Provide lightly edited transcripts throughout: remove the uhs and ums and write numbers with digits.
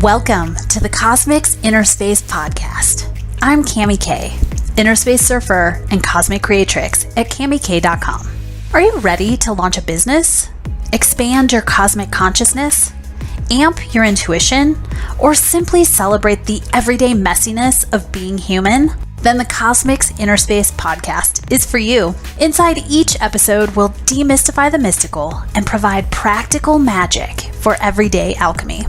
Welcome to the Cosmics Innerspace podcast. I'm Cami K, Innerspace Surfer and Cosmic Creatrix at CamiK.com. Are you ready to launch a business, expand your cosmic consciousness, amp your intuition, or simply celebrate the everyday messiness of being human? Then the Cosmics Innerspace podcast is for you. Inside each episode, we'll demystify the mystical and provide practical magic for everyday alchemy.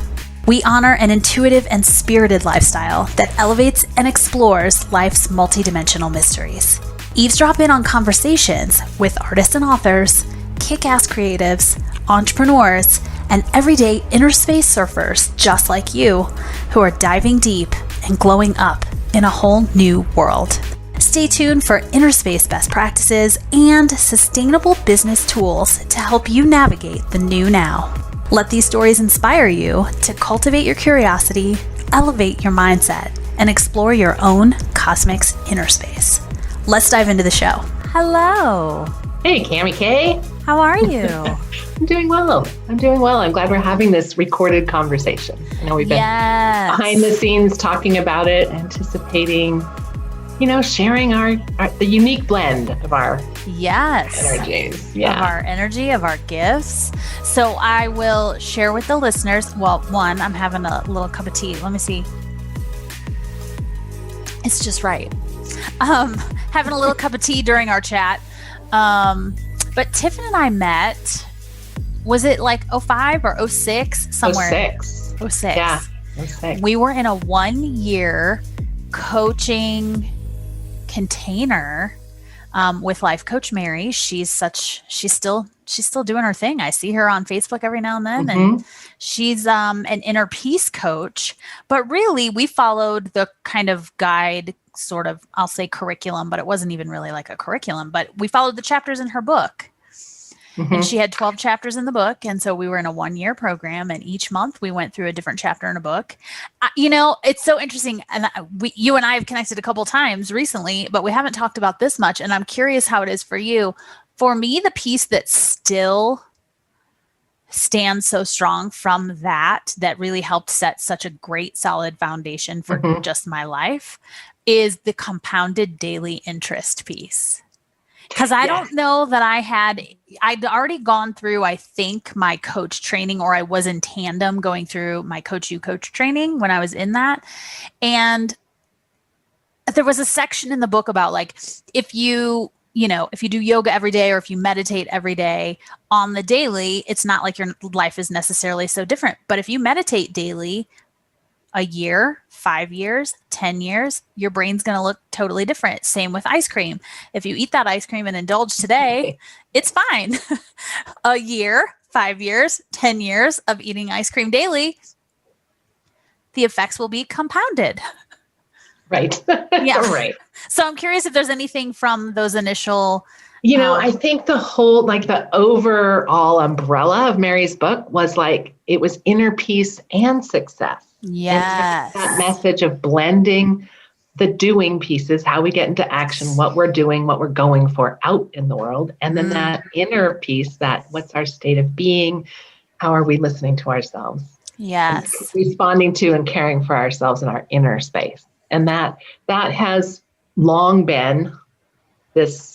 We honor an intuitive and spirited lifestyle that elevates and explores life's multidimensional mysteries. Eavesdrop in on conversations with artists and authors, kick-ass creatives, entrepreneurs, and everyday Innerspace surfers just like you who are diving deep and glowing up in a whole new world. Stay tuned for Innerspace best practices and sustainable business tools to help you navigate the new now. Let these stories inspire you to cultivate your curiosity, elevate your mindset, and explore your own cosmics Innerspace. Let's dive into the show. Hello. Hey, Cami K. How are you? I'm doing well. I'm glad we're having this recorded conversation. I know we've been behind the scenes talking about it, anticipating, sharing the unique blend of our energies. Of our energy, of our gifts. So I will share with the listeners. Well, one, I'm having a little cup of tea. Let me see. It's just right. Having a little cup of tea during our chat. But Tifin and I met, was it like 05 or 06? Somewhere. 06. Yeah. 06. We were in a 1-year coaching container with life coach Mary. She's still doing her thing. I see her on Facebook every now and then, and she's an inner peace coach. But really, we followed the kind of guide, sort of, I'll say curriculum, but it wasn't even really like a curriculum. But we followed the chapters in her book. And she had 12 chapters in the book. And so we were in a 1-year program, and each month we went through a different chapter in a book. It's so interesting. And you and I have connected a couple times recently, but we haven't talked about this much. And I'm curious how it is for you. For me, the piece that still stands so strong from that really helped set such a great solid foundation for just my life is the compounded daily interest piece. Because I don't know that I'd already gone through, I think, my coach training, or I was in tandem going through my Coach You Coach training when I was in that. And there was a section in the book about like, if you do yoga every day, or if you meditate every day on the daily, it's not like your life is necessarily so different. But if you meditate daily, a year, 5 years, 10 years, your brain's going to look totally different. Same with ice cream. If you eat that ice cream and indulge today, it's fine. A year, 5 years, 10 years of eating ice cream daily, the effects will be compounded. Right. Yeah. Right. So I'm curious if there's anything from those initial... I think the whole, the overall umbrella of Mary's book was it was inner peace and success. Yes. And that message of blending the doing pieces, how we get into action, what we're doing, what we're going for out in the world. And then that inner piece, what's our state of being? How are we listening to ourselves? Yes. Responding to and caring for ourselves in our inner space. And that has long been this,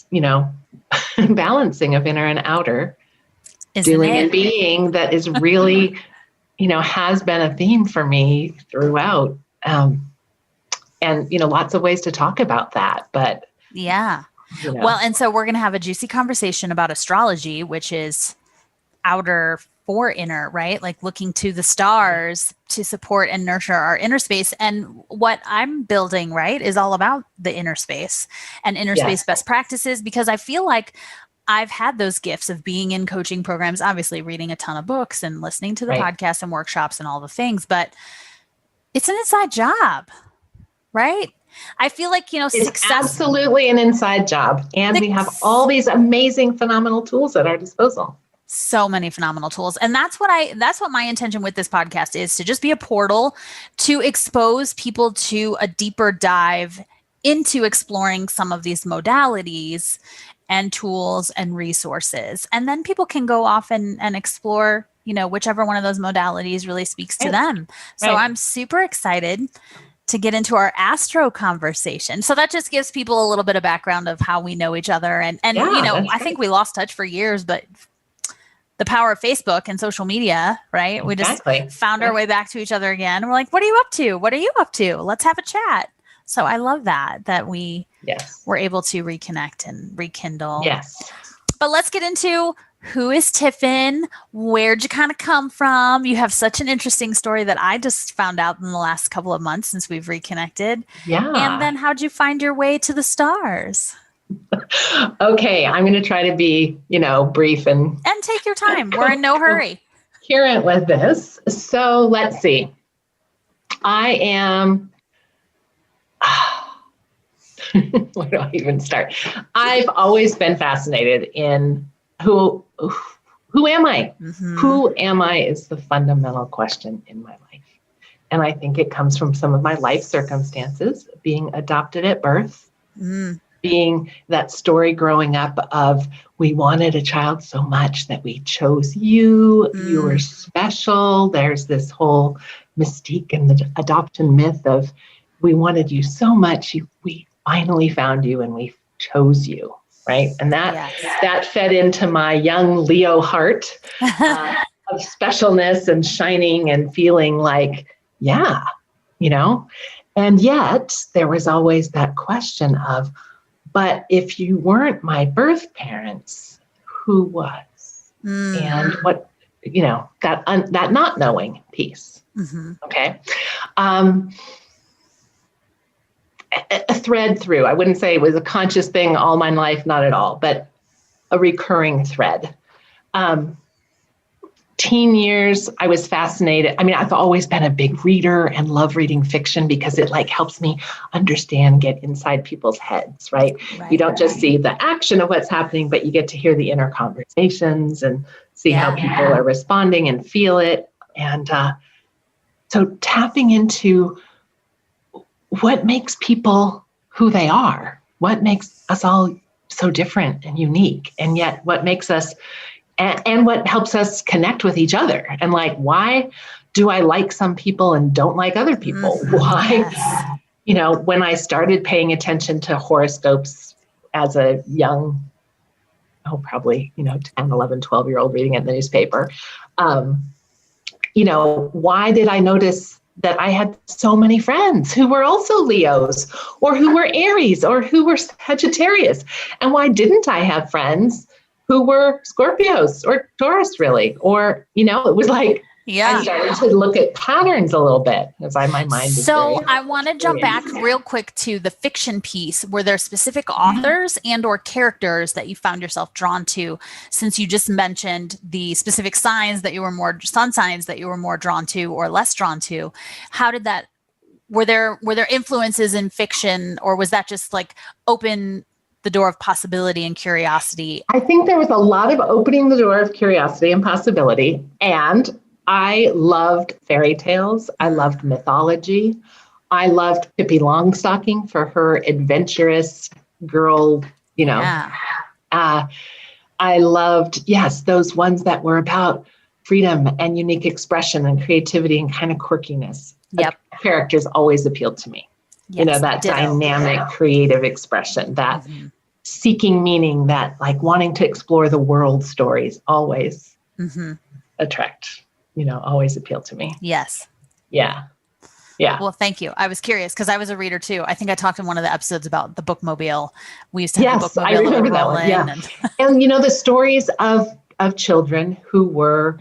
balancing of inner and outer, doing and being, that is really, has been a theme for me throughout. And, lots of ways to talk about that, but. Yeah. Well, and so we're going to have a juicy conversation about astrology, which is outer for inner, right? Like looking to the stars to support and nurture our inner space. And what I'm building, right, is all about the inner space and inner space best practices, because I feel like I've had those gifts of being in coaching programs, obviously reading a ton of books and listening to the podcasts and workshops and all the things, but it's an inside job, right? I feel like, it's success. Absolutely an inside job. And we have all these amazing, phenomenal tools at our disposal. So many phenomenal tools. And that's what my intention with this podcast is, to just be a portal to expose people to a deeper dive into exploring some of these modalities and tools and resources. And then people can go off and explore whichever one of those modalities really speaks to Right. them. So I'm super excited to get into our astro conversation. So that just gives people a little bit of background of how we know each other. And I think we lost touch for years, but the power of Facebook and social media, right? We just found our way back to each other again. We're like, what are you up to? What are you up to? Let's have a chat. So I love that we were able to reconnect and rekindle. Yes. But let's get into who is Tifin? Where'd you kind of come from? You have such an interesting story that I just found out in the last couple of months since we've reconnected. Yeah. And then how'd you find your way to the stars? Okay, I'm going to try to be, brief and take your time. We're in no hurry. Coherent with this. So let's see. I am. Where do I even start? I've always been fascinated in who am I? Mm-hmm. Who am I is the fundamental question in my life. And I think it comes from some of my life circumstances, being adopted at birth, being that story growing up of we wanted a child so much that we chose you. You were special. There's this whole mystique and the adoption myth of we wanted you so much. We finally found you and we chose you. Right. And that fed into my young Leo heart of specialness and shining and feeling like, and yet there was always that question of, but if you weren't my birth parents, who was? And what, that not knowing piece. Mm-hmm. Okay. A thread through, I wouldn't say it was a conscious thing all my life, not at all, but a recurring thread. Teen years, I was fascinated. I mean, I've always been a big reader and love reading fiction because it helps me understand, get inside people's heads, right? You don't just see the action of what's happening, but you get to hear the inner conversations and see how people are responding and feel it. And so tapping into what makes people who they are, what makes us all so different and unique, and yet what makes us, and what helps us connect with each other. And why do I like some people and don't like other people? Why, when I started paying attention to horoscopes as a young, probably, 10, 11, 12-year-old reading it in the newspaper, why did I notice that I had so many friends who were also Leos or who were Aries or who were Sagittarius? And why didn't I have friends who were Scorpios or Taurus really? Or, it was I started to look at patterns a little bit as my mind is So I want to jump back real quick to the fiction piece. Were there specific authors and or characters that you found yourself drawn to, since you just mentioned the specific signs that you were more sun signs that you were more drawn to or less drawn to? How did that, were there influences in fiction, or was that just open the door of possibility and curiosity? I think there was a lot of opening the door of curiosity and possibility. And I loved fairy tales. I loved mythology. I loved Pippi Longstocking for her adventurous girl, I loved, those ones that were about freedom and unique expression and creativity and kind of quirkiness. Yep. Characters always appealed to me. Yes, that dynamic, creative expression, that seeking meaning, that wanting to explore the world stories always attract. Always appeal to me. Yes. Yeah. Well, thank you. I was curious because I was a reader too. I think I talked in one of the episodes about the bookmobile. We used to have the bookmobile. I remember that one. Yeah. And the stories of children who were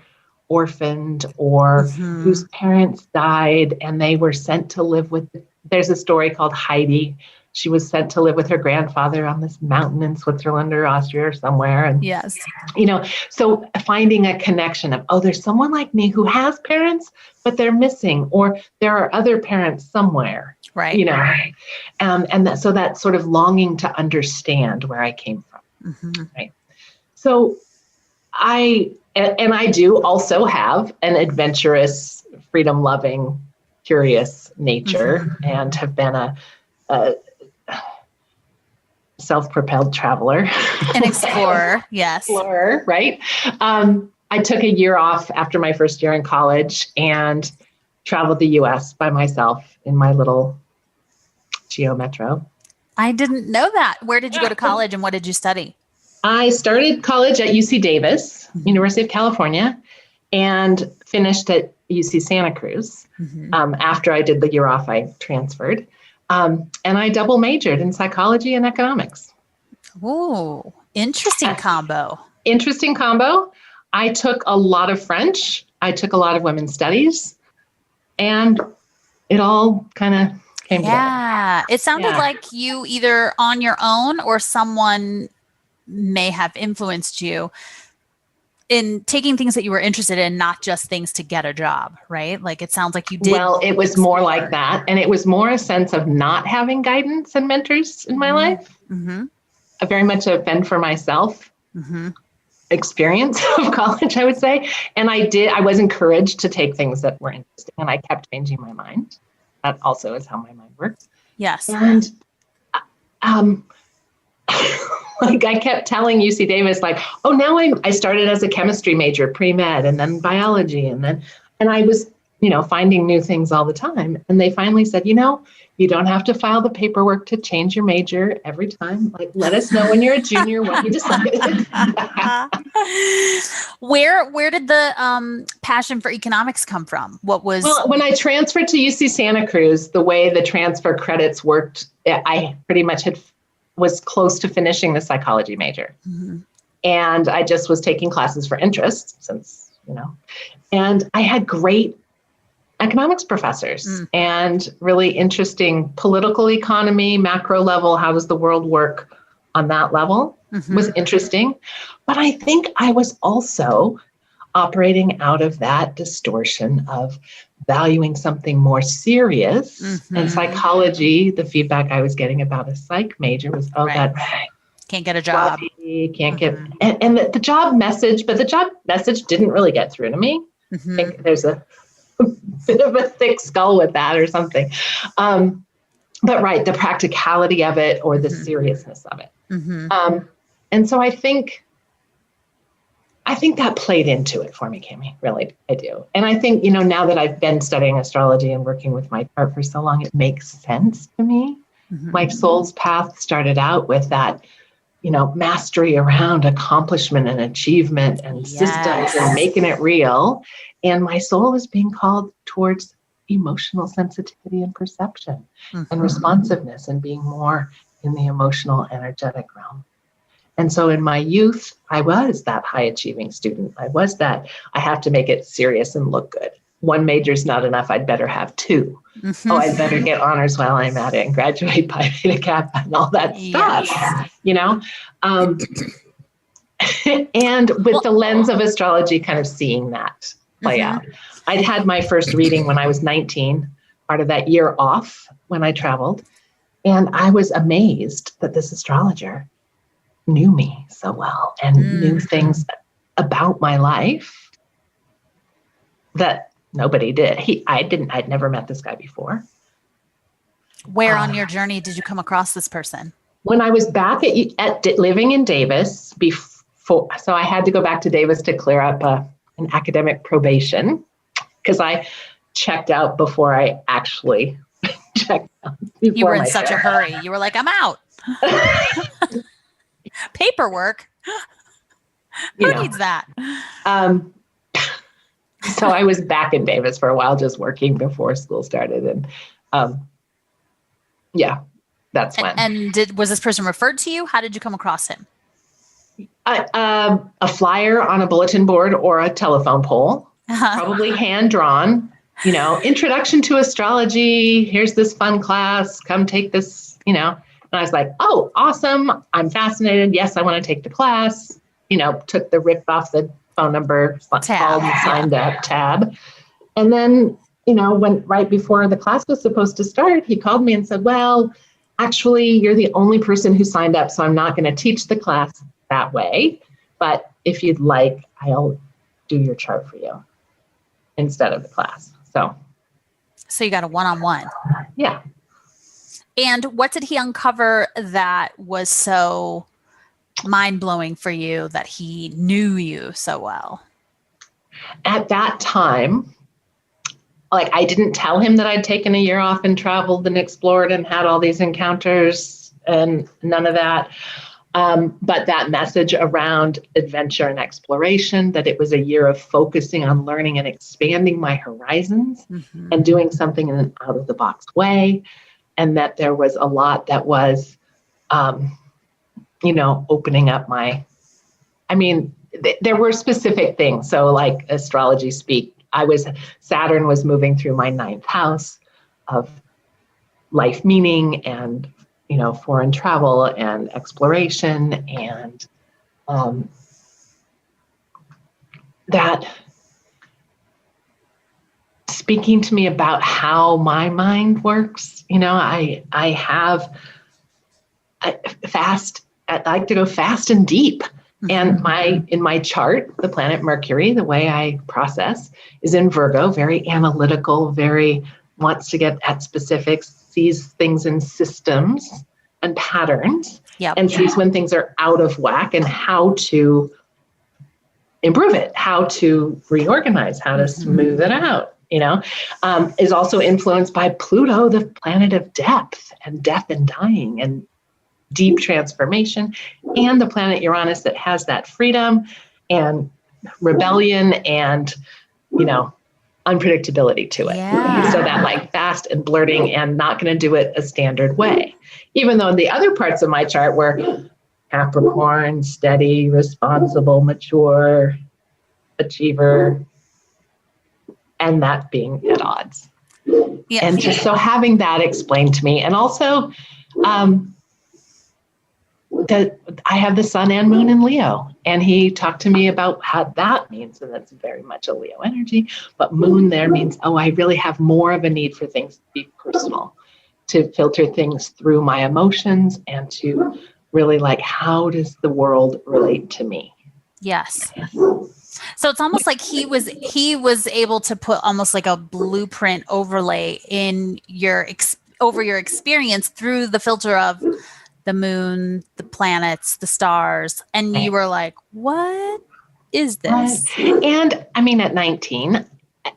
orphaned or whose parents died and they were sent to live with. There's a story called Heidi. She was sent to live with her grandfather on this mountain in Switzerland or Austria or somewhere. And, so finding a connection of, there's someone like me who has parents, but they're missing, or there are other parents somewhere. Right. And so that sort of longing to understand where I came from. Right. So I do also have an adventurous, freedom loving, curious nature and have been a self-propelled traveler. An explorer, yes. Explorer, right? I took a year off after my first year in college and traveled the US by myself in my little Geo Metro. I didn't know that. Where did you go to college and what did you study? I started college at UC Davis, University of California, and finished at UC Santa Cruz. After I did the year off, I transferred. And I double majored in psychology and economics. Ooh, interesting combo. Interesting combo. I took a lot of French. I took a lot of women's studies. And it all kind of came together. Yeah. It sounded like you either on your own or someone may have influenced you in taking things that you were interested in, not just things to get a job, right? Like it sounds like you did. Well, it was more like that. And it was more a sense of not having guidance and mentors in my life. A very much a fend for myself experience of college, I would say. And I was encouraged to take things that were interesting, and I kept changing my mind. That also is how my mind works. Yes. And like I kept telling UC Davis, like, oh, now I started as a chemistry major, pre-med, and then biology. And I was, finding new things all the time. And they finally said, you don't have to file the paperwork to change your major every time. Like, let us know when you're a junior what you decided. Where did the passion for economics come from? Well, when I transferred to UC Santa Cruz, the way the transfer credits worked, I pretty much was close to finishing the psychology major. And I just was taking classes for interest since, and I had great economics professors and really interesting political economy, macro level. How does the world work on that level was interesting. But I think I was also operating out of that distortion of valuing something more serious. And psychology, the feedback I was getting about a psych major was, that can't get a job. Can't get, and the job message, but the job message didn't really get through to me. I think there's a bit of a thick skull with that or something. But the practicality of it or the seriousness of it. And so I think that played into it for me, Cami. Really, I do. And I think, now that I've been studying astrology and working with my chart for so long, it makes sense to me. My soul's path started out with that, mastery around accomplishment and achievement and systems and making it real. And my soul is being called towards emotional sensitivity and perception and responsiveness and being more in the emotional, energetic realm. And so in my youth, I was that high achieving student. I was that I have to make it serious and look good. One major's not enough. I'd better have two. I'd better get honors while I'm at it and graduate Pi Beta Kappa and all that stuff, and with the lens of astrology, kind of seeing that play out. I'd had my first reading when I was 19, part of that year off when I traveled. And I was amazed that this astrologer knew me so well and knew things about my life that nobody did. I'd never met this guy before. Where on your journey did you come across this person? When I was back at living in Davis before, so I had to go back to Davis to clear up an academic probation because I checked out before I actually checked out. You were in such a hurry. You were like, I'm out. Paperwork. Who needs that? So I was back in Davis for a while, just working before school started. And that's when. And was this person referred to you? How did you come across him? A flyer on a bulletin board or a telephone pole, probably hand drawn, introduction to astrology. Here's this fun class. Come take this, And I was like, oh, awesome. I'm fascinated. Yes, I want to take the class. Took the rip off the phone number, called and signed up tab. And then, when right before the class was supposed to start, he called me and said, well, actually, you're the only person who signed up, so I'm not going to teach the class that way. But if you'd like, I'll do your chart for you instead of the class. So you got a one-on-one. Yeah. And what did he uncover that was so mind-blowing for you that he knew you so well? at that time, like, I didn't tell him that I'd taken a year off and traveled and explored and had all these encounters and none of that. But that message around adventure and exploration, that it was a year of focusing on learning and expanding my horizons and doing something in an out of the box way. And that there was a lot that was, opening up there were specific things. So like astrology speak, Saturn was moving through my 9th house of life meaning and, foreign travel and exploration, and that speaking to me about how my mind works. I like to go fast and deep. And in my chart, the planet Mercury, the way I process, is in Virgo, very analytical, very wants to get at specifics, sees things in systems and patterns, and sees when things are out of whack and how to improve it, how to reorganize, how to smooth it out, is also influenced by Pluto, the planet of death and dying and deep transformation, and the planet Uranus that has that freedom and rebellion and, unpredictability to it. Yeah. So that like fast and blurting and not going to do it a standard way. Even though the other parts of my chart were Capricorn, steady, responsible, mature, achiever, and that being at odds. Yeah. And just so having that explained to me, and also, that I have the sun and moon in Leo, and he talked to me about how that means, and that's very much a Leo energy, but moon there means, I really have more of a need for things to be personal, to filter things through my emotions, and to really like, how does the world relate to me? Yes. So it's almost like he was able to put almost like a blueprint overlay in over your experience through the filter of the moon, the planets, the stars. And you were like, what is this? And at 19,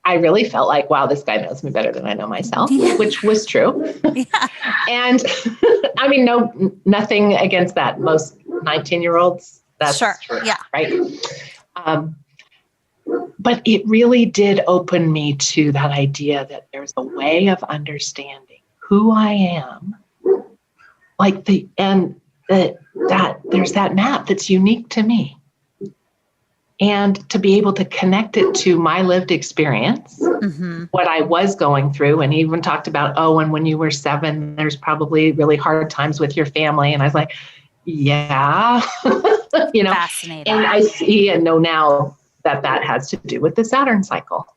I really felt like, wow, this guy knows me better than I know myself, which was true. Yeah. And nothing against that. Most 19-year-olds, that's sure. True, yeah. Right. But it really did open me to that idea that there's a way of understanding who I am, like that there's that map that's unique to me, and to be able to connect it to my lived experience, what I was going through. And he even talked about, and when you were 7, there's probably really hard times with your family. And I was like, yeah, Fascinating. And I see and know now that has to do with the Saturn cycle,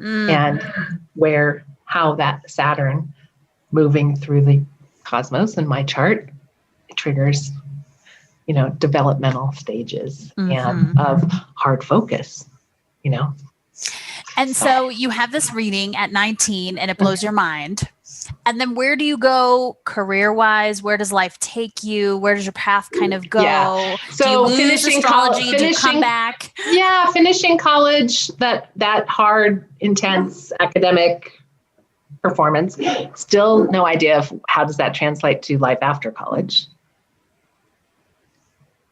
and how that Saturn moving through the cosmos in my chart, it triggers, developmental stages and of hard focus, And so you have this reading at 19 and it blows your mind. And then where do you go career-wise? Where does life take you? Where does your path kind of go? Yeah. So do you lose astrology? Do you come back? Yeah, finishing college, that hard, intense academic performance. Still no idea of how does that translate to life after college.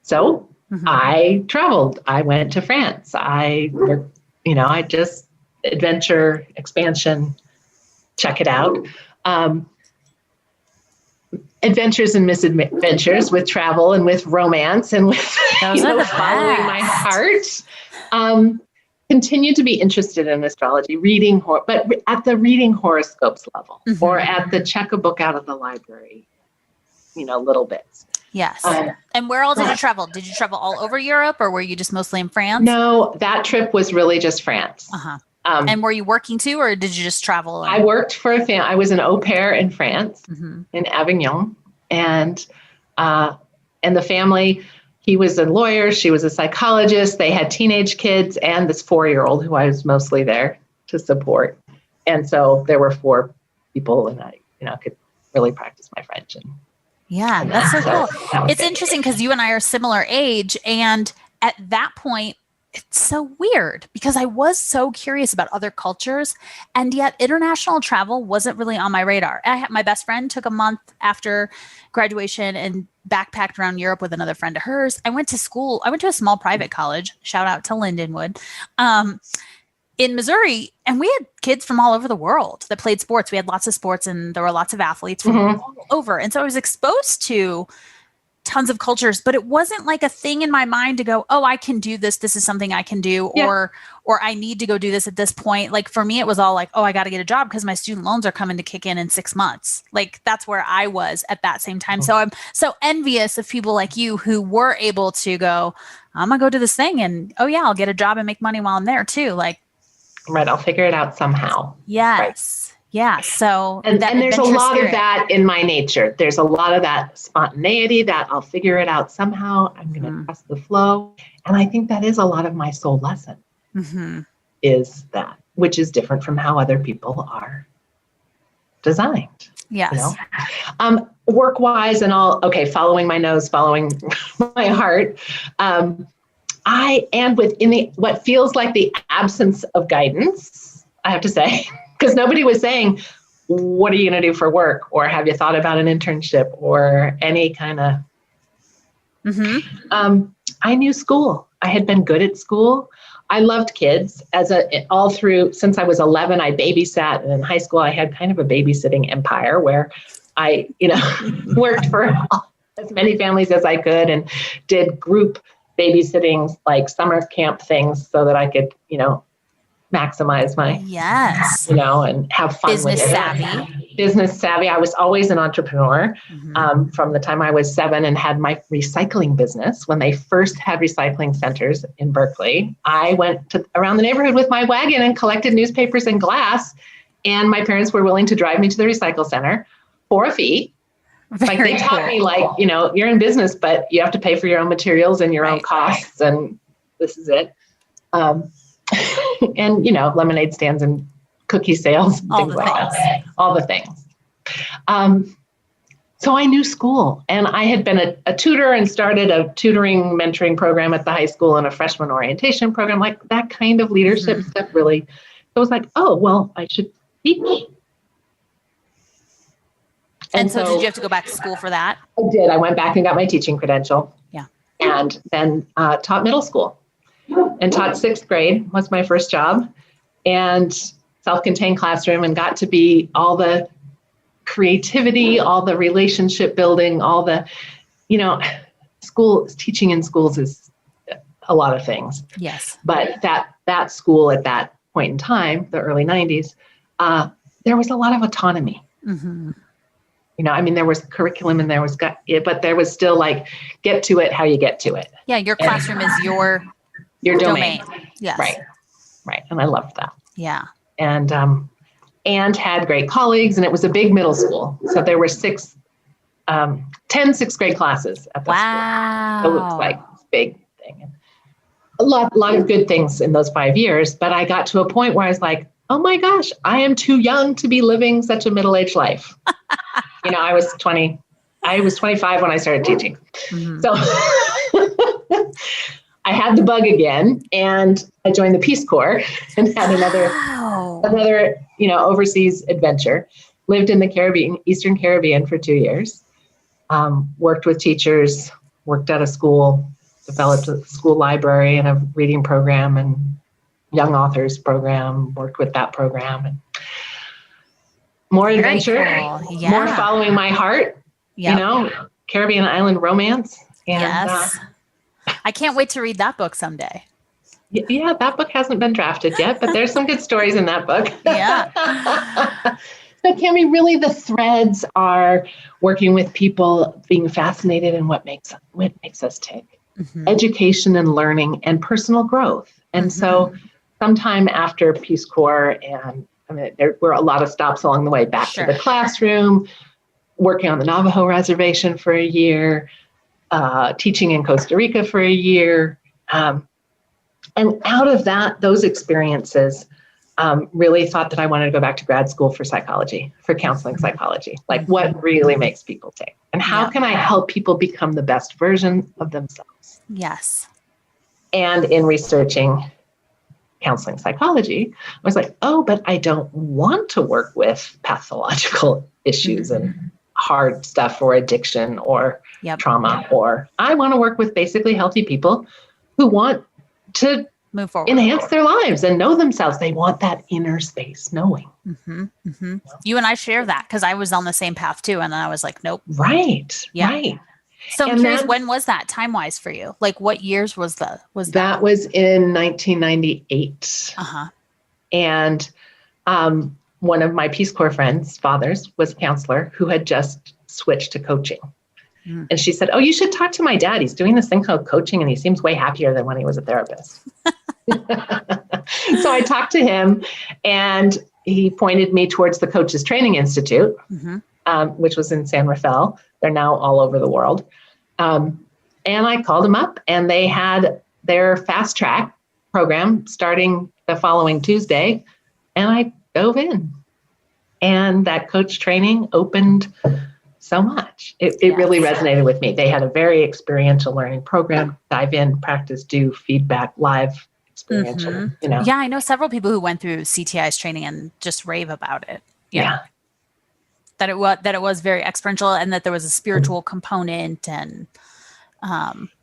So I traveled. I went to France. I just adventure, expansion, check it out. Adventures and misadventures with travel and with romance and with following my heart. Continue to be interested in astrology, reading, but at the reading horoscopes level, or at the check a book out of the library, little bits. Yes. And where all did you travel? Did you travel all over Europe, or were you just mostly in France? No, that trip was really just France. And were you working too, or did you just travel? I worked for I was an au pair in France, in Avignon, and the family. He was a lawyer. She was a psychologist. They had teenage kids and this 4-year-old who I was mostly there to support. And so there were 4 people, and I, could really practice my French. And that's so cool. It's interesting because you and I are similar age, and at that point, it's so weird because I was so curious about other cultures, and yet international travel wasn't really on my radar. My best friend took a month after graduation and backpacked around Europe with another friend of hers. I went to school. I went to a small private college. Shout out to Lindenwood. In Missouri, and we had kids from all over the world that played sports. We had lots of sports, and there were lots of athletes from all over. And so I was exposed to tons of cultures, but it wasn't like a thing in my mind to go, oh, I can do this. This is something I can do, or I need to go do this at this point. Like for me, it was all like, oh, I got to get a job because my student loans are coming to kick in 6 months. Like that's where I was at that same time. So I'm so envious of people like you who were able to go, I'm gonna go do this thing, and oh yeah, I'll get a job and make money while I'm there too. Like, right, I'll figure it out somehow. Yes. Right. Yeah. So and there's a lot of that in my nature. There's a lot of that spontaneity that I'll figure it out somehow. I'm going to trust the flow. And I think that is a lot of my soul lesson is that, which is different from how other people are designed. Yes. You know? Work-wise and all, following my nose, following my heart. What feels like the absence of guidance, I have to say, because nobody was saying, what are you going to do for work? Or have you thought about an internship or any kind of, I knew school. I had been good at school. I loved kids since I was 11, I babysat. And in high school, I had kind of a babysitting empire where I, worked for as many families as I could and did group babysitting, like summer camp things so that I could, maximize my, and have fun with it. Business savvy. I was always an entrepreneur from the time I was 7 and had my recycling business. When they first had recycling centers in Berkeley, I went around the neighborhood with my wagon and collected newspapers and glass. And my parents were willing to drive me to the recycle center for a fee. They taught me you're in business, but you have to pay for your own materials and your own costs. And this is it. And, lemonade stands and cookie sales, and things like that. All the things. So I knew school, and I had been a tutor and started a tutoring mentoring program at the high school and a freshman orientation program, like that kind of leadership stuff really. It was like, oh, well, I should teach. And so did you have to go back to school for that? I did. I went back and got my teaching credential. Yeah. And then taught middle school. And taught 6th grade was my first job, and self-contained classroom, and got to be all the creativity, all the relationship building, all the, teaching in schools is a lot of things. Yes. But that school at that point in time, the early 90s, there was a lot of autonomy. There was curriculum and but there was still get to it how you get to it. Yeah, your classroom is your domain. Yes. Right. And I loved that. Yeah. And had great colleagues, and it was a big middle school. So there were 10 6th grade classes at the school. So it looks like a big thing. And a lot of good things in those 5 years, but I got to a point where I was like, oh my gosh, I am too young to be living such a middle-aged life. I was 25 when I started teaching. So I had the bug again, and I joined the Peace Corps and had another overseas adventure. Lived in the Caribbean, Eastern Caribbean for 2 years. Worked with teachers, worked at a school, developed a school library and a reading program and young authors program, worked with that program. And more adventure, more following my heart, Caribbean island romance. And, yes. I can't wait to read that book someday. Yeah, that book hasn't been drafted yet, but there's some good stories in that book. Yeah. So Cami, really the threads are working with people, being fascinated in what makes us tick. Education and learning and personal growth. And so sometime after Peace Corps, and there were a lot of stops along the way back to the classroom, working on the Navajo reservation for a year, teaching in Costa Rica for a year. And out of those experiences, really thought that I wanted to go back to grad school for psychology, for counseling psychology, like what really makes people tick. And how can I help people become the best version of themselves? Yes. And in researching counseling psychology, I was like, oh, but I don't want to work with pathological issues and hard stuff or addiction or trauma, or I want to work with basically healthy people who want to move forward, enhance their lives and know themselves. They want that inner space knowing. You and I share that, because I was on the same path too. And then I was like, nope. Right. So I'm curious, when was that time-wise for you? Like, what years was that? That was in 1998. And one of my Peace Corps friends' fathers was a counselor who had just switched to coaching. And she said, oh, you should talk to my dad. He's doing this thing called coaching, and he seems way happier than when he was a therapist. So I talked to him, and he pointed me towards the Coaches Training Institute, which was in San Rafael. They're now all over the world. And I called them up, and they had their fast track program starting the following Tuesday. And I dove in, and that coach training opened so much. It really resonated with me. They had a very experiential learning program. Dive in, practice, do, feedback, live, experiential, Yeah, I know several people who went through CTI's training and just rave about it. That it was very experiential, and that there was a spiritual component, and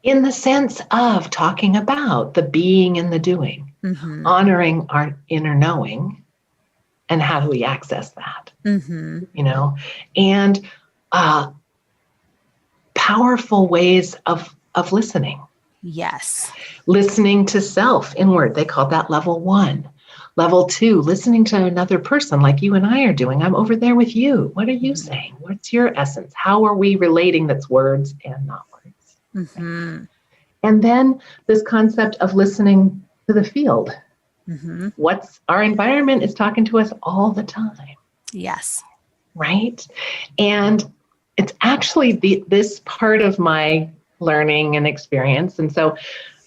in the sense of talking about the being and the doing, honoring our inner knowing, and how do we access that, and powerful ways of listening. Yes. Listening to self inward. They called that level 1. Level 2, listening to another person like you and I are doing. I'm over there with you. What are you saying? What's your essence? How are we relating? That's words and not words. And then this concept of listening to the field. What's our environment is talking to us all the time. Yes. Right? And it's actually this part of my learning and experience. And so,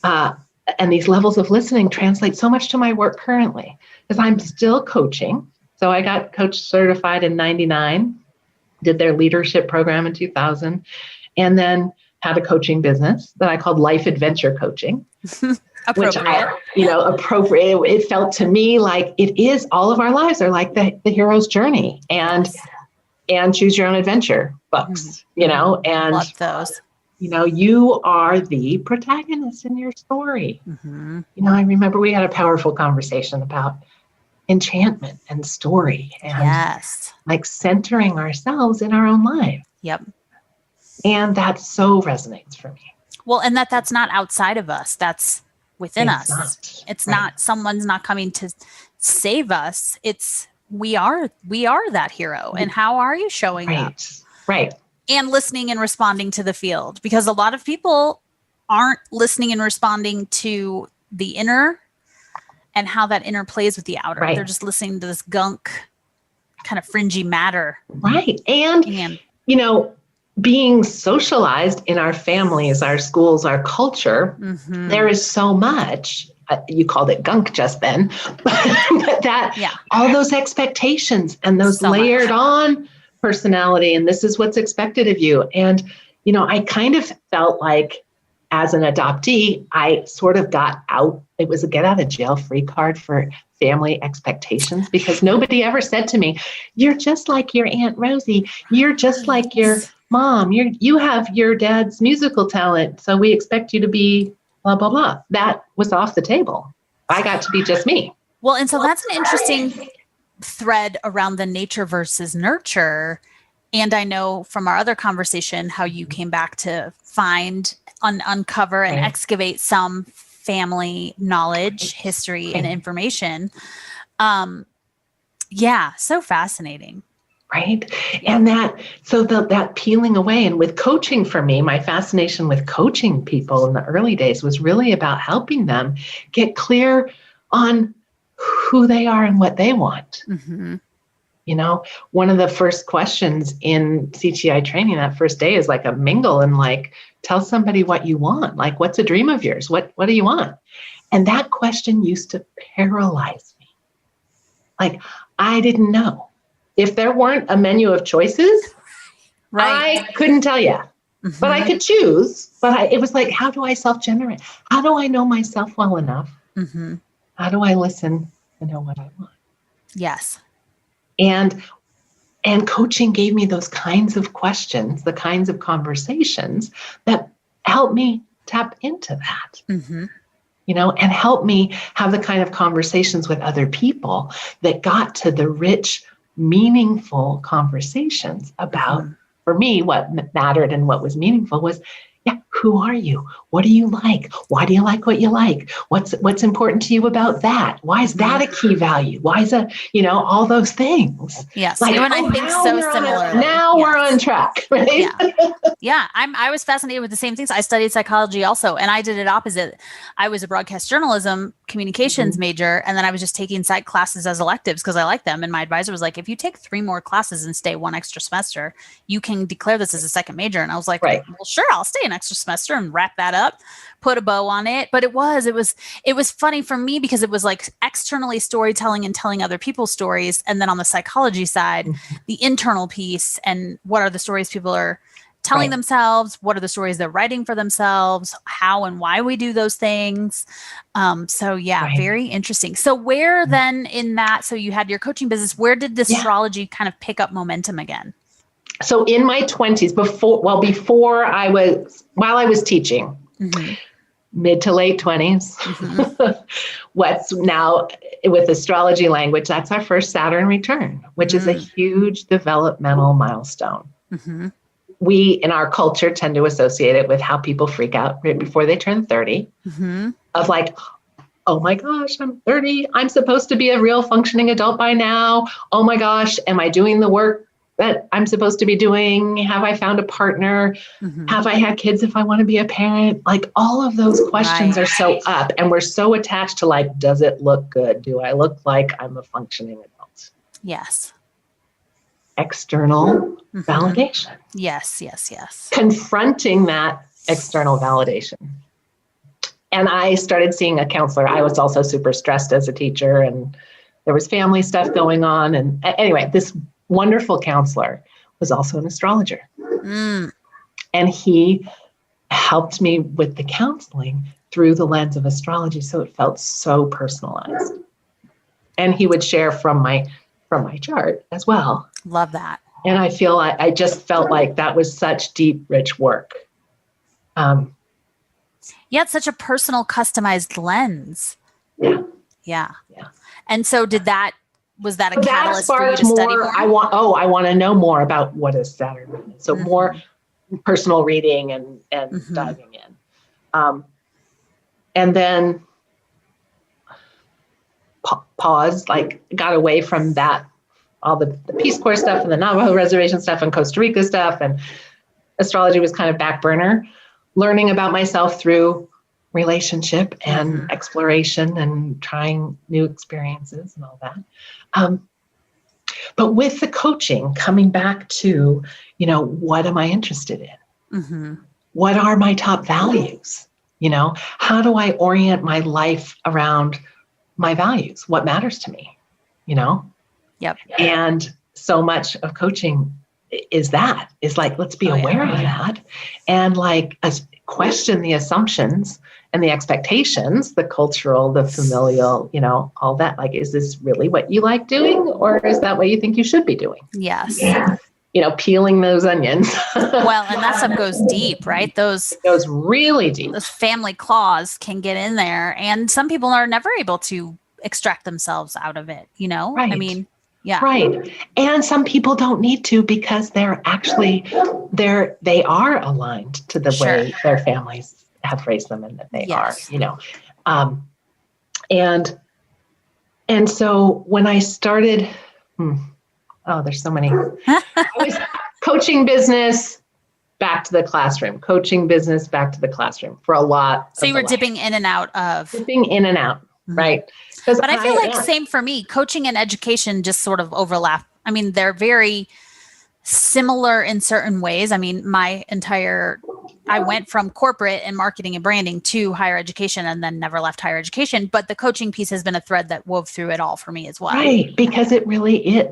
and these levels of listening translate so much to my work currently, because I'm still coaching. So I got coach certified in 99, did their leadership program in 2000, and then had a coaching business that I called Life Adventure Coaching. Appropriate. Which appropriate. It felt to me like it is, all of our lives are like the hero's journey, and Choose Your Own Adventure books, and love those. You are the protagonist in your story. I remember we had a powerful conversation about enchantment and story, and like centering ourselves in our own life. And that so resonates for me. Well, and that's not outside of us. That's within us. It's not, someone's not coming to save us. It's, we are that hero. And how are you showing up? Right. And listening and responding to the field, because a lot of people aren't listening and responding to the inner and how that inner plays with the outer. They're just listening to this gunk, kind of fringy matter. Right. And being socialized in our families, our schools, our culture, there is so much. You called it gunk just then, but all those expectations and those layered on personality, and this is what's expected of you. And, I kind of felt like as an adoptee, I sort of got out. It was a get out of jail free card for family expectations, because nobody ever said to me, you're just like your Aunt Rosie. You're just like your mom. You have your dad's musical talent, so we expect you to be blah, blah, blah. That was off the table. I got to be just me. Well, and so that's an interesting thread around the nature versus nurture. And I know from our other conversation how you came back to find, uncover and excavate some family knowledge, history, and information. So fascinating. Right. And that peeling away, and with coaching for me, my fascination with coaching people in the early days was really about helping them get clear on who they are and what they want. One of the first questions in CTI training that first day is like a mingle, and like, tell somebody what you want. Like, what's a dream of yours? What do you want? And that question used to paralyze me. Like, I didn't know. If there weren't a menu of choices, I couldn't tell you. but I could choose. But it was like, how do I self-generate? How do I know myself well enough? How do I listen to know what I want? Yes. And coaching gave me those kinds of questions, the kinds of conversations that helped me tap into that, and help me have the kind of conversations with other people that got to the rich, meaningful conversations about, for me, what mattered and what was meaningful was, who are you? What do you like? Why do you like what you like? What's important to you about that? Why is that a key value? Why is that, all those things? Yes. Like, you and I think so similarly. Now we're on track, right? Yeah. I was fascinated with the same things. I studied psychology also, and I did it opposite. I was a broadcast journalism communications major, and then I was just taking psych classes as electives because I like them. And my advisor was like, if you take 3 more classes and stay 1 extra semester, you can declare this as a second major. And I was like, well, sure, I'll stay an extra semester and wrap that up, put a bow on it. But it was funny for me because it was like externally storytelling and telling other people's stories. And then on the psychology side, the internal piece and what are the stories people are telling themselves, what are the stories they're writing for themselves, how and why we do those things. Very interesting. So where then in that, so you had your coaching business, where did this astrology kind of pick up momentum again? So in my 20s, while I was teaching, mid to late 20s, what's now with astrology language, that's our first Saturn return, which is a huge developmental milestone. We, in our culture, tend to associate it with how people freak out right before they turn 30, of like, oh my gosh, I'm 30. I'm supposed to be a real functioning adult by now. Oh my gosh, am I doing the work that I'm supposed to be doing? Have I found a partner? Have I had kids if I want to be a parent? Like, all of those questions are so up, and we're so attached to like, does it look good? Do I look like I'm a functioning adult? Yes. External validation. Yes. Confronting that external validation. And I started seeing a counselor. I was also super stressed as a teacher, and there was family stuff going on. And anyway, this wonderful counselor was also an astrologer. And he helped me with the counseling through the lens of astrology. So it felt so personalized. And he would share from my chart as well. Love that. And I feel I just felt like that was such deep, rich work. It's such a personal, customized lens. Yeah. And so was that a catalyst for you to study more? I want to know more about what is Saturn. So more personal reading and diving in. And then pause, like got away from that, all the Peace Corps stuff and the Navajo reservation stuff and Costa Rica stuff, and astrology was kind of back burner. Learning about myself through relationship and exploration and trying new experiences and all that. But with the coaching, coming back to, what am I interested in? What are my top values? How do I orient my life around my values? What matters to me? Yep. And so much of coaching is like, let's be aware of that, and like question the assumptions and the expectations, the cultural, the familial, all that. Like, is this really what you like doing, or is that what you think you should be doing? Yes. Peeling those onions. Well, and that stuff goes deep, right? It goes really deep. Those family claws can get in there, and some people are never able to extract themselves out of it, Right. I mean, yeah. Right. And some people don't need to, because they're actually, they are aligned to the way their families have raised them, and that they are, and so when I started, there's so many, I was coaching business, back to the classroom, coaching business, back to the classroom for a lot. So you were dipping in and out of. Dipping in and out, right? But I feel like same for me, coaching and education just sort of overlap. I mean, they're very similar in certain ways. I mean, my entire I went from corporate and marketing and branding to higher education and then never left higher education. But the coaching piece has been a thread that wove through it all for me as well. Right. Because it really is.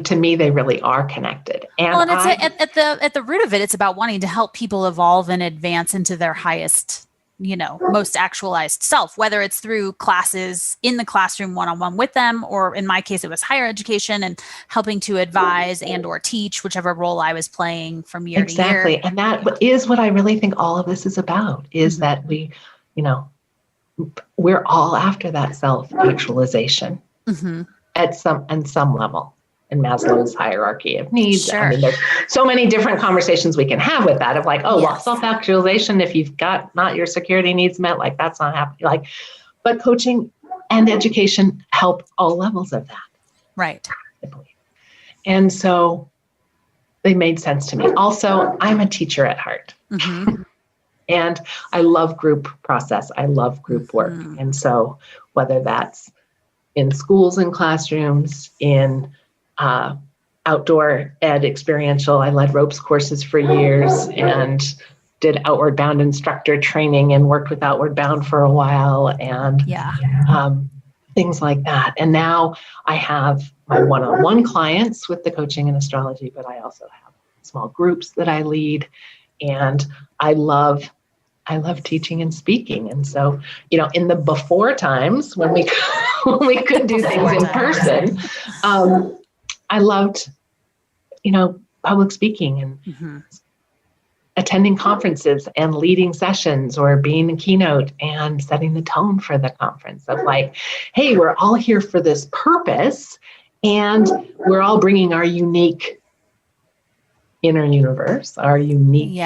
To me, they really are connected. And it's at the root of it, it's about wanting to help people evolve and advance into their highest, most actualized self, whether it's through classes in the classroom one-on-one with them, or in my case, it was higher education and helping to advise and or teach, whichever role I was playing from year to year. Exactly. And that is what I really think all of this is about, is that we're all after that self-actualization at some level in Maslow's hierarchy of needs. Sure. I mean, there's so many different conversations we can have with that of like, well, self-actualization, if you've got not your security needs met, like that's not happening. But coaching and education help all levels of that. Right. I believe. And so they made sense to me. Also, I'm a teacher at heart. And I love group process. I love group work. And so whether that's in schools and classrooms, in outdoor ed experiential, I led ropes courses for years and did outward bound instructor training and worked with outward bound for a while and things like that. And now I have my one-on-one clients with the coaching and astrology, but I also have small groups that I lead, and I love teaching and speaking. And so, in the before times when we could do things in person, I loved, public speaking and attending conferences and leading sessions or being a keynote and setting the tone for the conference of like, hey, we're all here for this purpose and we're all bringing our unique inner universe, our unique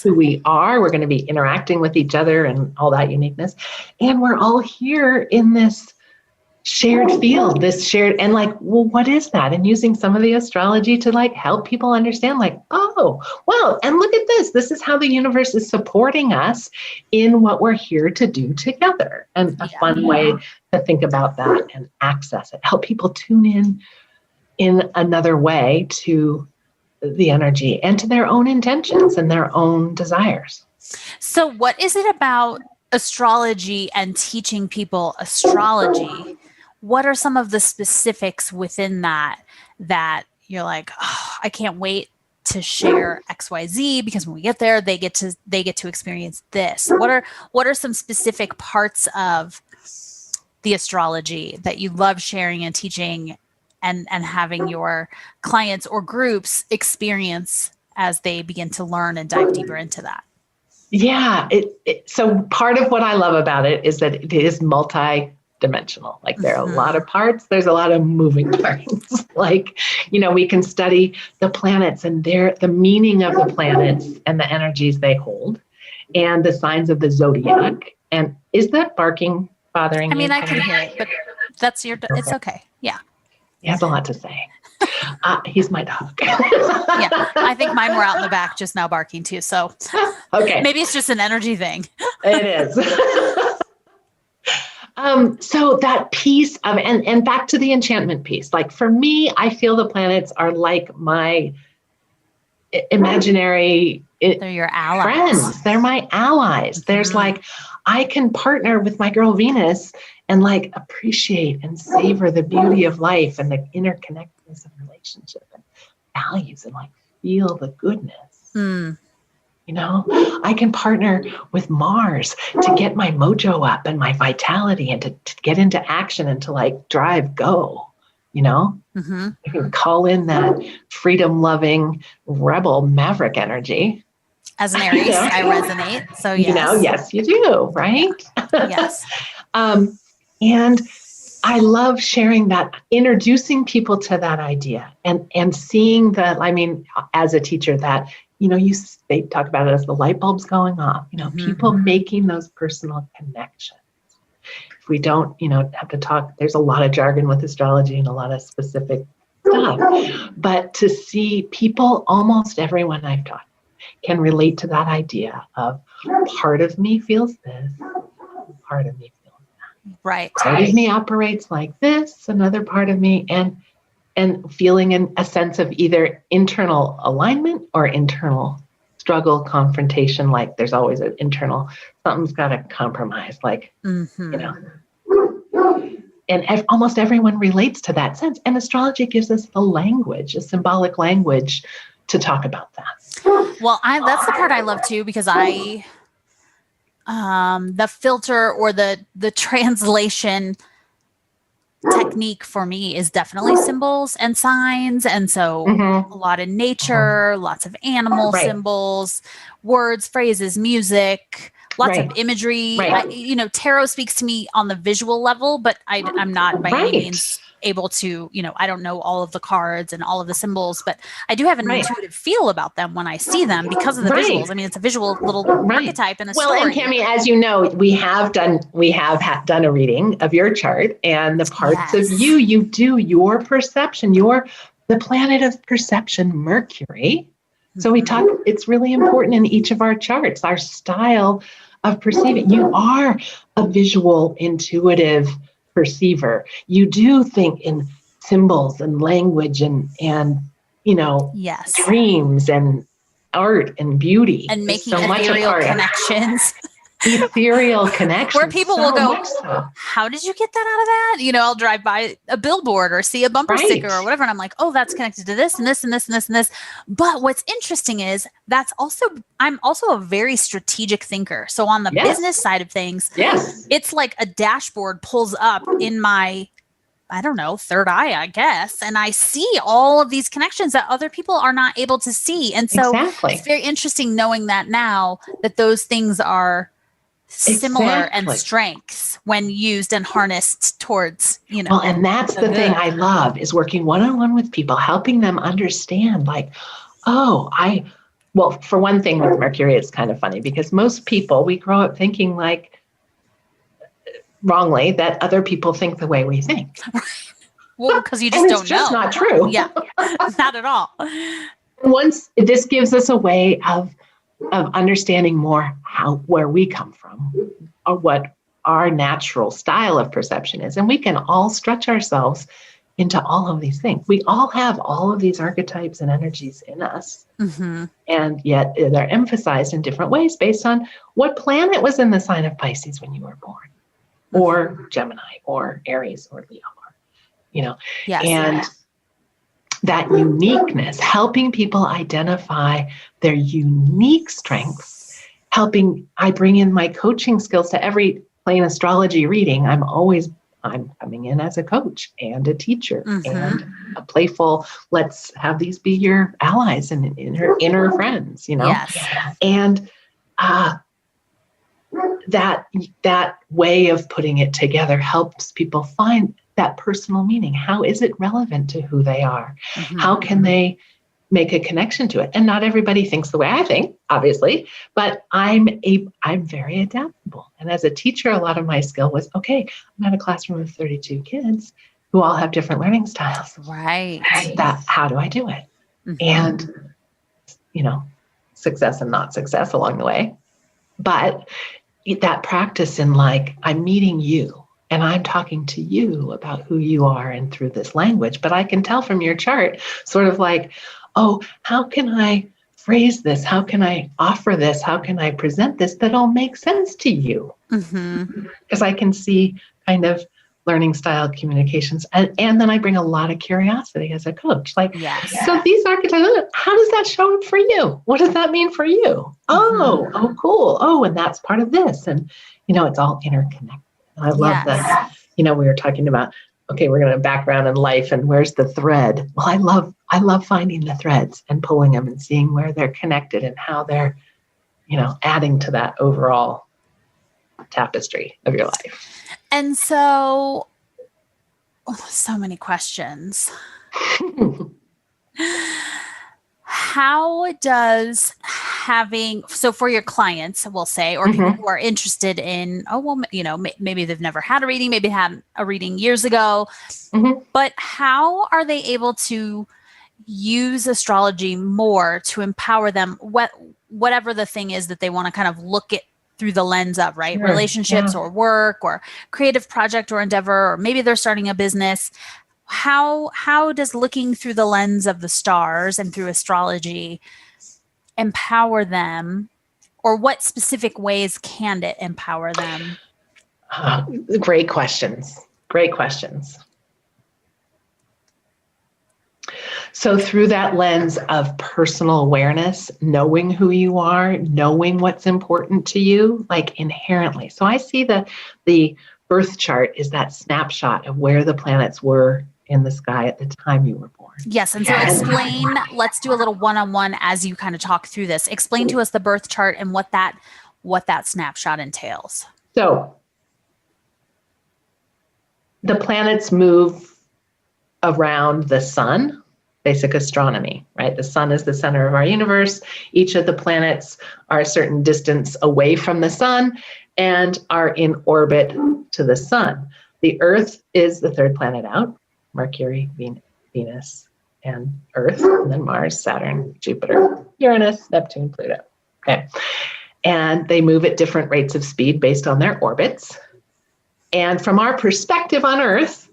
who we are. We're going to be interacting with each other and all that uniqueness. And we're all here in this shared field, and like, well, what is that? And using some of the astrology to like help people understand like, oh, well, and look at this. This is how the universe is supporting us in what we're here to do together. And a fun way to think about that and access it, help people tune in another way to the energy and to their own intentions and their own desires. So what is it about astrology and teaching people astrology? What are some of the specifics within that you're like, oh, I can't wait to share XYZ because when we get there, they get to experience this. What are some specific parts of the astrology that you love sharing and teaching and having your clients or groups experience as they begin to learn and dive deeper into that? Yeah. So part of what I love about it is that it is multi-dimensional. Like there are a lot of parts, there's a lot of moving parts. Like, we can study the planets and the meaning of the planets and the energies they hold and the signs of the zodiac. And is that barking bothering you? I mean, I can hear it, but it's okay. Yeah. He has a lot to say. He's my dog. Yeah, I think mine were out in the back just now barking too. So okay, maybe it's just an energy thing. It is. So that piece of, and back to the enchantment piece, like for me, I feel the planets are like my imaginary they're your allies. Friends. They're my allies. There's like, I can partner with my girl Venus and like appreciate and savor the beauty of life and the interconnectedness of relationship and values and like feel the goodness. I can partner with Mars to get my mojo up and my vitality and to get into action and to like drive, go, I can call in that freedom loving rebel maverick energy. As an Aries, I resonate. So yes. Yes, you do. Right. Yes. And I love sharing that, introducing people to that idea and seeing that, as a teacher that, they talk about it as the light bulbs going off, people making those personal connections. If we don't, have to talk, there's a lot of jargon with astrology and a lot of specific stuff, but to see people, almost everyone I've taught can relate to that idea of part of me feels this, part of me feels that. Right. Part of me operates like this, another part of me, and feeling a sense of either internal alignment or internal struggle, confrontation, like there's always an internal, something's got to compromise, like, Mm-hmm. you know. And almost everyone relates to that sense. And astrology gives us a language, a symbolic language to talk about that. Well, that's the part I love too, because the filter or the translation technique for me is definitely symbols and signs. And so a lot of nature, lots of animal symbols, words, phrases, music, lots of imagery. Tarot speaks to me on the visual level, but I'm not by any means able to, I don't know all of the cards and all of the symbols, but I do have an intuitive feel about them when I see them because of the visuals. I mean, it's a visual little archetype in a story. Well, and Cami, as you know, we have done a reading of your chart, and the parts of you do your perception, the planet of perception, Mercury. So we talk, it's really important in each of our charts, our style of perceiving. You are a visual, intuitive perceiver. You do think in symbols and language and dreams and art and beauty. And making ethereal connections. Ethereal connections. Where people will go, how did you get that out of that? I'll drive by a billboard or see a bumper sticker or whatever, and I'm like, oh, that's connected to this and this and this and this and this. But what's interesting is I'm also a very strategic thinker. So on the business side of things, it's like a dashboard pulls up in my, I don't know, third eye, I guess. And I see all of these connections that other people are not able to see. And so it's very interesting knowing that now, that those things are similar and strengths when used and harnessed towards, Well, and that's the thing I love, is working one-on-one with people, helping them understand, like, well, for one thing with Mercury, it's kind of funny because most people, we grow up thinking like, wrongly, that other people think the way we think. Well, because you just don't know. It's just not true. Yeah, not at all. Once this gives us a way of understanding more where we come from, or what our natural style of perception is. And we can all stretch ourselves into all of these things. We all have all of these archetypes and energies in us. Mm-hmm. And yet they're emphasized in different ways based on what planet was in the sign of Pisces when you were born, or Gemini, or Aries, or Leo, that uniqueness, helping people identify their unique strengths, I bring in my coaching skills to every plain astrology reading. I'm coming in as a coach and a teacher and a playful, let's have these be your allies and inner friends, and that way of putting it together helps people find that personal meaning. How is it relevant to who they are? Mm-hmm. How can they make a connection to it? And not everybody thinks the way I think, obviously, but I'm very adaptable. And as a teacher, a lot of my skill was, okay, I'm in a classroom of 32 kids who all have different learning styles. Right. How do I do it? Mm-hmm. And, success and not success along the way. But that practice in like, I'm meeting you and I'm talking to you about who you are and through this language, but I can tell from your chart sort of like, oh, how can I phrase this? How can I offer this? How can I present this that'll make sense to you? Because I can see kind of learning style communications. And then I bring a lot of curiosity as a coach. Like, so these archetypes, how does that show up for you? What does that mean for you? Oh, cool. Oh, and that's part of this. And, it's all interconnected. And I love that, we were talking about, okay, we're going to background in life and where's the thread? Well, I love finding the threads and pulling them and seeing where they're connected and how they're, adding to that overall tapestry of your life. And so many questions. How does so for your clients, we'll say, or people who are interested in, maybe they've never had a reading, maybe had a reading years ago, but how are they able to use astrology more to empower them, whatever the thing is that they want to kind of look at through the lens of, right? Sure. Relationships or work or creative project or endeavor, or maybe they're starting a business. How does looking through the lens of the stars and through astrology empower them, or what specific ways can it empower them? Great questions. Great questions. So through that lens of personal awareness, knowing who you are, knowing what's important to you, like inherently. So I see the birth chart is that snapshot of where the planets were in the sky at the time you were born. Yes. And so explain, let's do a little one-on-one as you kind of talk through this. Explain to us the birth chart and what that snapshot entails. So the planets move around the sun, basic astronomy, right? The sun is the center of our universe. Each of the planets are a certain distance away from the sun and are in orbit to the sun. The Earth is the third planet out, Mercury, Venus, and Earth, and then Mars, Saturn, Jupiter, Uranus, Neptune, Pluto. Okay. And they move at different rates of speed based on their orbits. And from our perspective on Earth,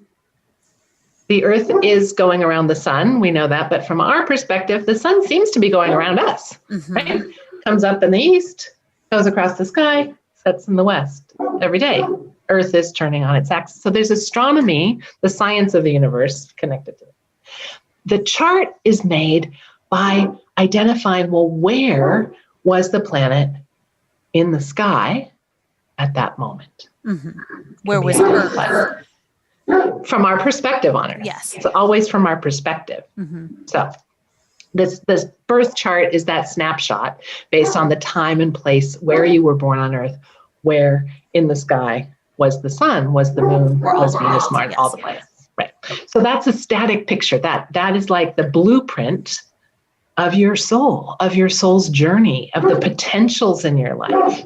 the Earth is going around the sun. We know that. But from our perspective, the sun seems to be going around us, right? Comes up in the east, goes across the sky, sets in the west every day. Earth is turning on its axis. So there's astronomy, the science of the universe, connected to it. The chart is made by identifying, well, where was the planet in the sky at that moment? Where was Earth? From our perspective on Earth. Yes. It's always from our perspective. So this birth chart is that snapshot based on the time and place where you were born on Earth, where in the sky was the sun, was the moon, was Venus, Mars, all the planets. Right. So that's a static picture. That is like the blueprint of your soul, of your soul's journey, of the potentials in your life.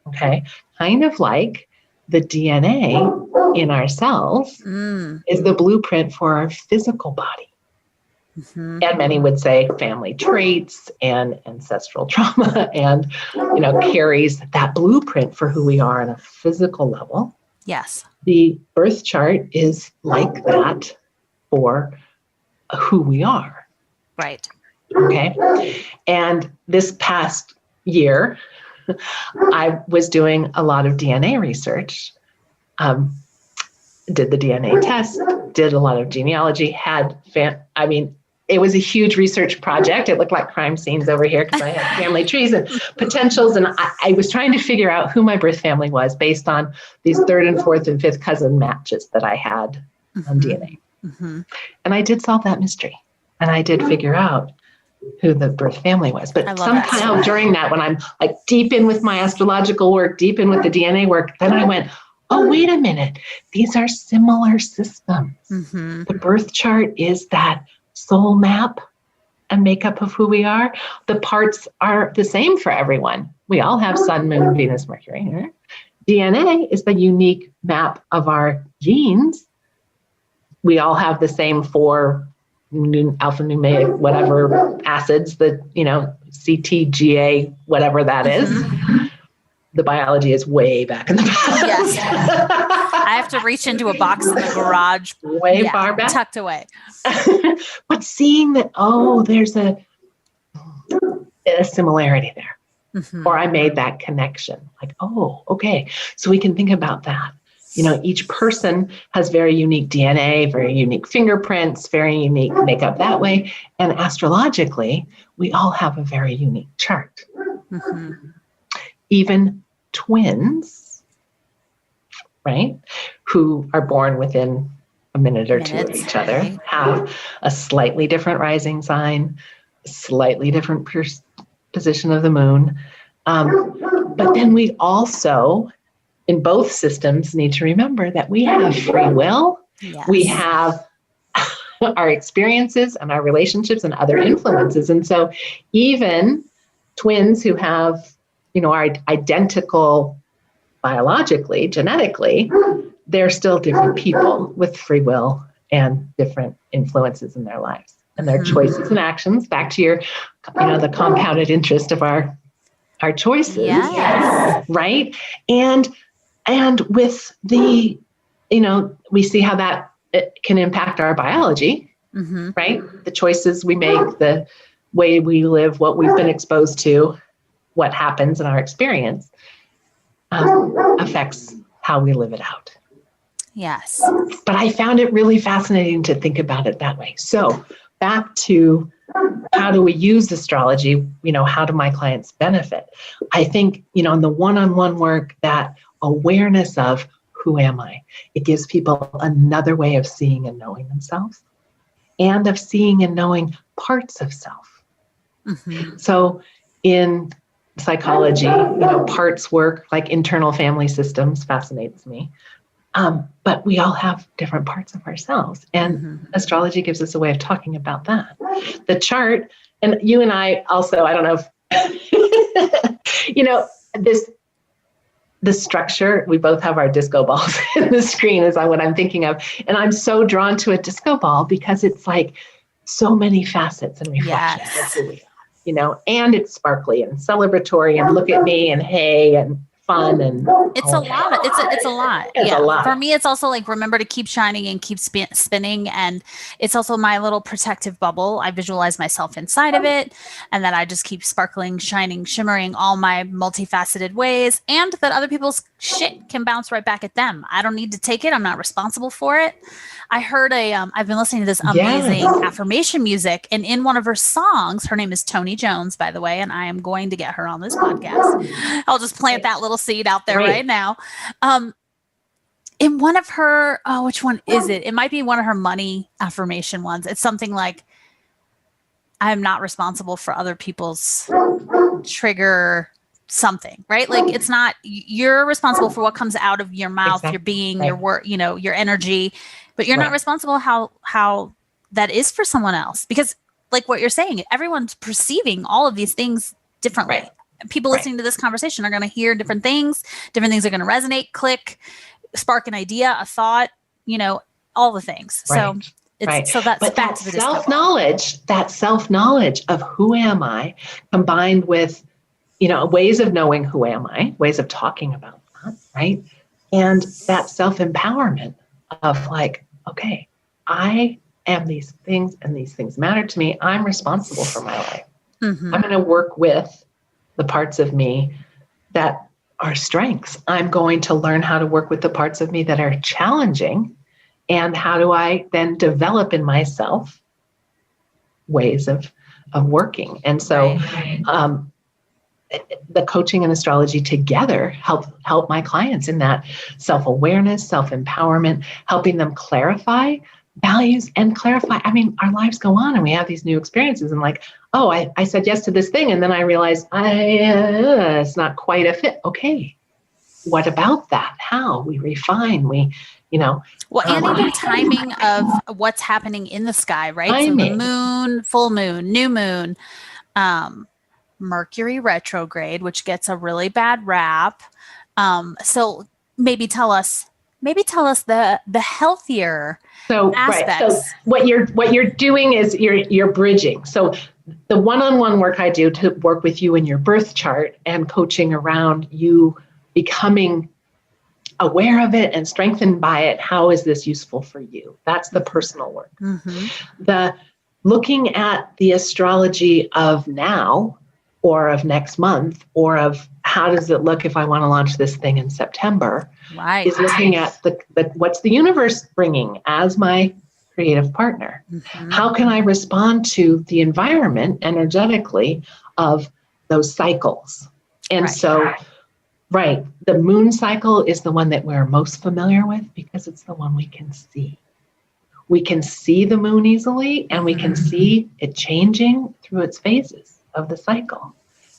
Okay. Kind of like the DNA in our cells is the blueprint for our physical body. And many would say family traits and ancestral trauma and, carries that blueprint for who we are on a physical level. Yes. The birth chart is like that for who we are. Right. Okay. And this past year, I was doing a lot of DNA research, did the DNA test, did a lot of genealogy, it was a huge research project. It looked like crime scenes over here because I had family trees and potentials. And I was trying to figure out who my birth family was based on these third and fourth and fifth cousin matches that I had on DNA. And I did solve that mystery. And I did figure out who the birth family was. But somehow during that, when I'm like deep in with my astrological work, deep in with the DNA work, then I went, oh, wait a minute. These are similar systems. The birth chart is that soul map and makeup of who we are. The parts are the same for everyone. We all have sun, moon, Venus, Mercury. Right? DNA is the unique map of our genes. We all have the same 4 alphanumeric, whatever acids, the, CTGA, whatever that is. The biology is way back in the past. Yes. I have to reach into a box in the garage. Way far back. Tucked away. But seeing that, there's a similarity there. Or I made that connection. Like, okay. So we can think about that. Each person has very unique DNA, very unique fingerprints, very unique makeup that way. And astrologically, we all have a very unique chart. Even twins, right, who are born within a minute or two of each other, have a slightly different rising sign, slightly different position of the moon. But then we also, in both systems, need to remember that we have free will. Yes. We have our experiences and our relationships and other influences. And so even twins who have, are identical biologically, genetically, they're still different people with free will and different influences in their lives and their choices and actions. Back to your, the compounded interest of our choices, right? And with the, we see how that can impact our biology, right? The choices we make, the way we live, what we've been exposed to, what happens in our experience, affects how we live it out. Yes. But I found it really fascinating to think about it that way. So back to how do we use astrology? How do my clients benefit? I think, in the one-on-one work, that awareness of who am I? It gives people another way of seeing and knowing themselves, and of seeing and knowing parts of self. Mm-hmm. So in psychology, parts work like internal family systems fascinates me. But we all have different parts of ourselves, and astrology gives us a way of talking about that. The chart, and you and I also, I don't know if, the structure, we both have our disco balls in the screen is what I'm thinking of. And I'm so drawn to a disco ball because it's like so many facets and reflections of who we are, and it's sparkly and celebratory and look at me and hey and fun, and it's a lot. It's a lot. It's a lot. For me, it's also like, remember to keep shining and keep spinning. And it's also my little protective bubble. I visualize myself inside of it, and that I just keep sparkling, shining, shimmering all my multifaceted ways, and that other people's shit can bounce right back at them. I don't need to take it. I'm not responsible for it. I heard I've been listening to this amazing affirmation music, and in one of her songs, her name is Tony Jones, by the way, and I am going to get her on this podcast. I'll just plant that little seed out there right now. In one of her, which one is it? It might be one of her money affirmation ones. It's something like, I'm not responsible for other people's trigger something, right? Like, it's not, you're responsible for what comes out of your mouth, your being, your work, your energy, but you're not responsible how that is for someone else. Because like what you're saying, everyone's perceiving all of these things differently. Right. People listening to this conversation are going to hear different things are going to resonate, click, spark an idea, a thought, all the things. Right. So that's, but that self-knowledge of who am I, combined with, ways of knowing who am I, ways of talking about that, right? And that self-empowerment of like, okay, I am these things and these things matter to me. I'm responsible for my life. Mm-hmm. I'm going to work with the parts of me that are strengths. I'm going to learn how to work with the parts of me that are challenging. And how do I then develop in myself ways of working? And so the coaching and astrology together help my clients in that self-awareness, self-empowerment, helping them clarify values and clarify. I mean, our lives go on and we have these new experiences, and like, oh, I said yes to this thing, and then I realized it's not quite a fit. Okay, what about that? How? We refine, Well, and even timing of what's happening in the sky, right? So the moon, full moon, new moon, Mercury retrograde, which gets a really bad rap. So maybe tell us the healthier aspects. Right. So what you're doing is you're bridging. So the one-on-one work I do to work with you in your birth chart and coaching around you becoming aware of it and strengthened by it. How is this useful for you? That's the personal work. Mm-hmm. The looking at the astrology of now or of next month, or of how does it look if I want to launch this thing in September, is looking at the what's the universe bringing as my creative partner. Mm-hmm. How can I respond to the environment energetically of those cycles? And the moon cycle is the one that we're most familiar with because it's the one we can see. We can see the moon easily, and we can see it changing through its phases of the cycle.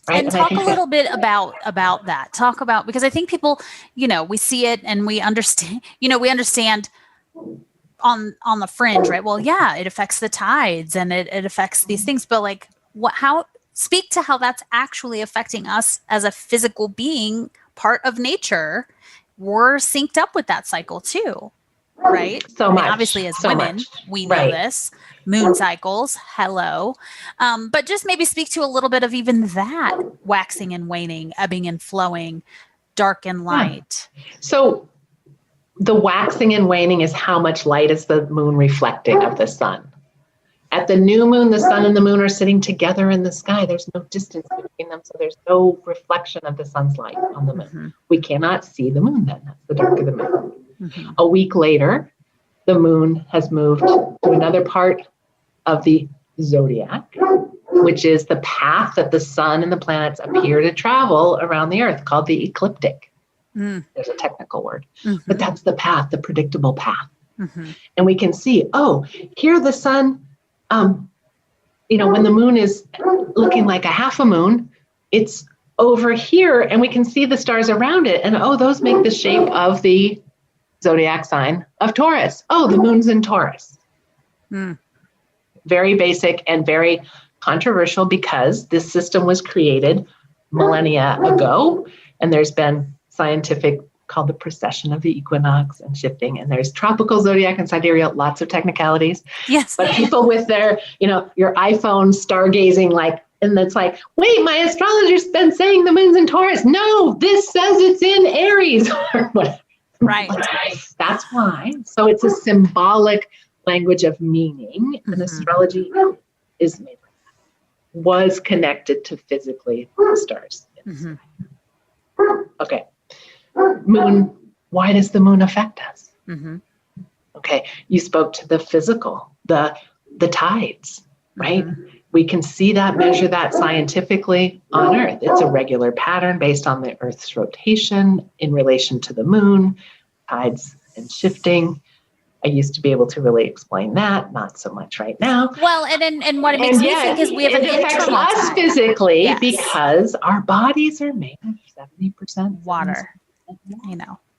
Right? And talk a little bit about that. Talk about, because I think people, we see it and we understand, on the fringe, right? Well, yeah, it affects the tides and it affects these things, but like speak to how that's actually affecting us as a physical being, part of nature. We're synced up with that cycle too. Right? Obviously, as women, we know this. Moon cycles, hello. But just maybe speak to a little bit of even that waxing and waning, ebbing and flowing, dark and light. Yeah. So the waxing and waning is how much light is the moon reflecting of the sun. At the new moon, the sun and the moon are sitting together in the sky. There's no distance between them, so there's no reflection of the sun's light on the moon. Mm-hmm. We cannot see the moon then. That's the dark of the moon. Mm-hmm. A week later, the moon has moved to another part of the zodiac, which is the path that the sun and the planets appear to travel around the earth, called the ecliptic. Mm. There's a technical word, but that's the path, the predictable path. Mm-hmm. And we can see, here the sun, when the moon is looking like a half a moon, it's over here and we can see the stars around it. And those make the shape of the zodiac sign of Taurus. The moon's in Taurus. Mm. Very basic and very controversial because this system was created millennia ago. And there's been scientific called the precession of the equinox and shifting. And there's tropical zodiac and sidereal, lots of technicalities. Yes. But people with their, your iPhone stargazing, and it's like, wait, my astrologer's been saying the moon's in Taurus. No, this says it's in Aries or whatever. Right. That's why. So it's a symbolic language of meaning. Mm-hmm. And astrology is made like that. Was connected to physically the stars in the sky. Okay. Moon, why does the moon affect us? Mm-hmm. Okay, you spoke to the physical, the tides, right? Mm-hmm. We can see that, measure that scientifically on Earth. It's a regular pattern based on the Earth's rotation in relation to the moon, tides and shifting. I used to be able to really explain that, not so much right now. Well, and what it makes me think is we have an internal affects us physically because our bodies are made of 70% water.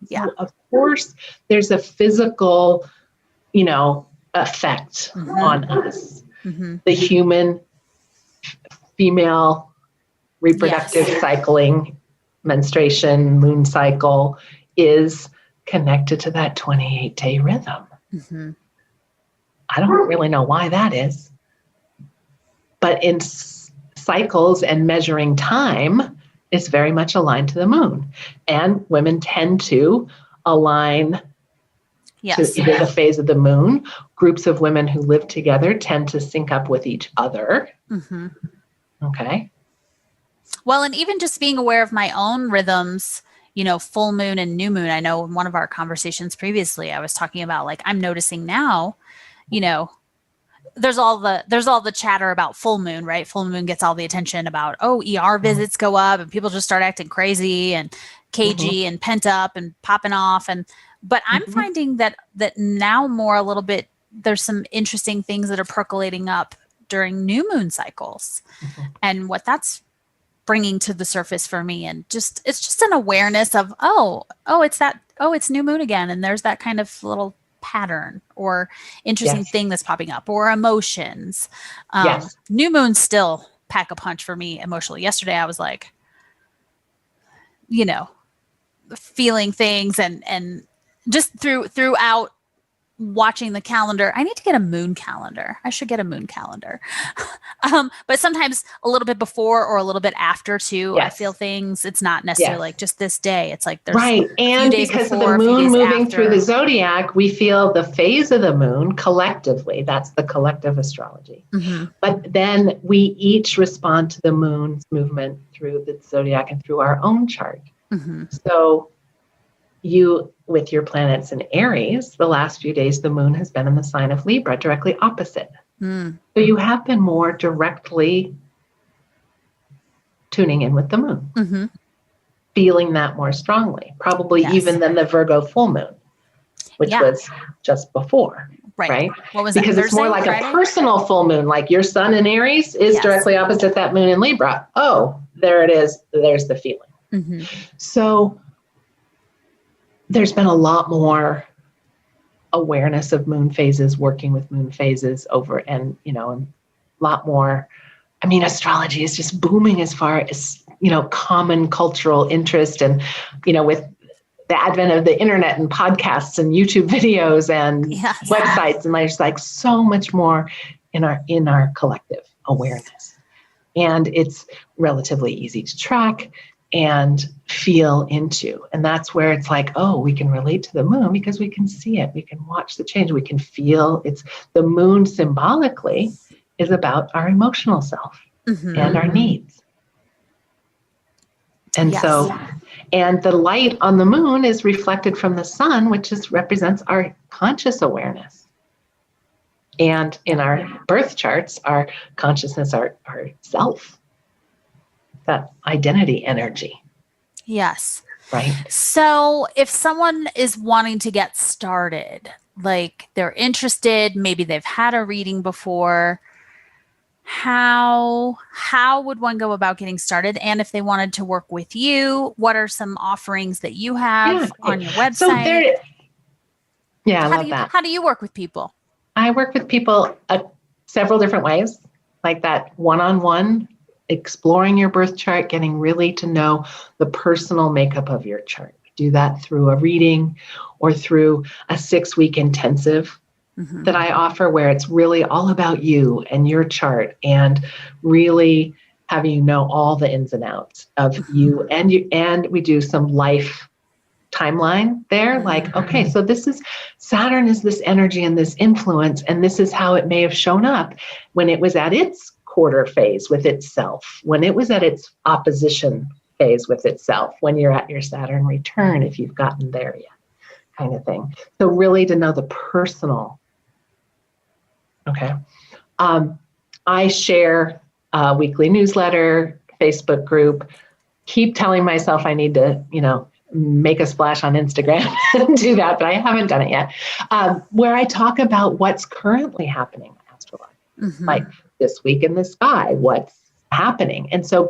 Yeah. So of course, there's a physical, effect on us. Mm-hmm. The human female reproductive cycling, menstruation, moon cycle is connected to that 28-day rhythm. Mm-hmm. I don't really know why that is. But in cycles and measuring time, is very much aligned to the moon. And women tend to align to either the phase of the moon. Groups of women who live together tend to sync up with each other. Mm-hmm. Okay. Well, and even just being aware of my own rhythms, full moon and new moon. I know in one of our conversations previously, I was talking about I'm noticing now, there's all the chatter about full moon, right? Full moon gets all the attention about, ER visits go up and people just start acting crazy and cagey and pent up and popping off. But I'm finding that now more a little bit, there's some interesting things that are percolating up during new moon cycles and what that's bringing to the surface for me. And it's just an awareness of, it's new moon again. And there's that kind of little pattern or interesting thing that's popping up or emotions. New moons still pack a punch for me emotionally. Yesterday I was feeling things and just throughout watching the calendar. I need to get a moon calendar. I should get a moon calendar. But sometimes a little bit before or a little bit after too, I feel things. It's not necessarily just this day. It's there's right. And because before, of the moon moving through the zodiac, we feel the phase of the moon collectively. That's the collective astrology. Mm-hmm. But then we each respond to the moon's movement through the zodiac and through our own chart. Mm-hmm. So you, with your planets in Aries, the last few days, the moon has been in the sign of Libra, directly opposite. Mm. So you have been more directly tuning in with the moon, feeling that more strongly, probably even than the Virgo full moon, which was just before. Right. What was because that? It's more like Friday? A personal full moon, like your sun in Aries is directly opposite that moon in Libra. Oh, there it is. There's the feeling. Mm-hmm. So there's been a lot more awareness of moon phases, working with moon phases over and a lot more. I mean, astrology is just booming as far as, common cultural interest and, with the advent of the internet and podcasts and YouTube videos and websites. And there's so much more in our collective awareness. And it's relatively easy to track. and feel into. And that's where it's like, oh, we can relate to the moon because we can see it. We can watch the change. We can feel it's the moon symbolically is about our emotional self and our needs. And so, and the light on the moon is reflected from the sun, which represents our conscious awareness. And in our birth charts, our consciousness, our self, that identity energy. Yes. Right. So if someone is wanting to get started, like they're interested, maybe they've had a reading before, how would one go about getting started? And if they wanted to work with you, what are some offerings that you have on your website? So I love that. How do you work with people? I work with people several different ways, like that one-on-one, exploring your birth chart, getting really to know the personal makeup of your chart. Do that through a reading or through a 6-week intensive that I offer, where it's really all about you and your chart and really having you know all the ins and outs of you. And we do some life timeline there, like, okay, so this is Saturn is this energy and this influence, and this is how it may have shown up when it was at its quarter phase with itself, when it was at its opposition phase with itself, when you're at your Saturn return, if you've gotten there yet, kind of thing. So really to know the personal. Okay. I share a weekly newsletter, Facebook group, keep telling myself I need to, make a splash on Instagram and do that, but I haven't done it yet, where I talk about what's currently happening in astrology, like this week in the sky, what's happening. And so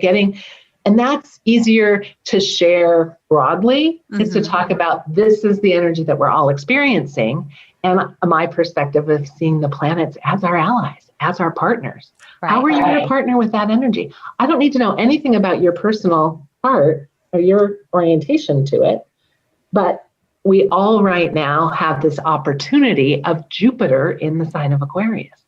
and that's easier to share broadly, is to talk about this is the energy that we're all experiencing, and my perspective of seeing the planets as our allies, as our partners. Right. How are you going to partner with that energy? I don't need to know anything about your personal part or your orientation to it, but we all right now have this opportunity of Jupiter in the sign of Aquarius.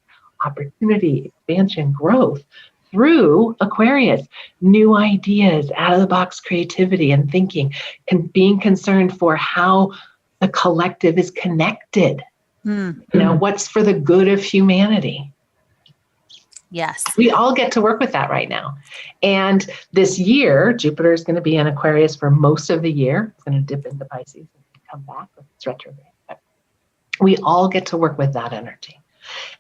Opportunity, expansion, growth through Aquarius, new ideas, out-of-the-box creativity and thinking, being concerned for how the collective is connected. What's for the good of humanity. Yes. We all get to work with that right now. And this year, Jupiter is going to be in Aquarius for most of the year. It's going to dip into Pisces and come back with its retrograde. But we all get to work with that energy.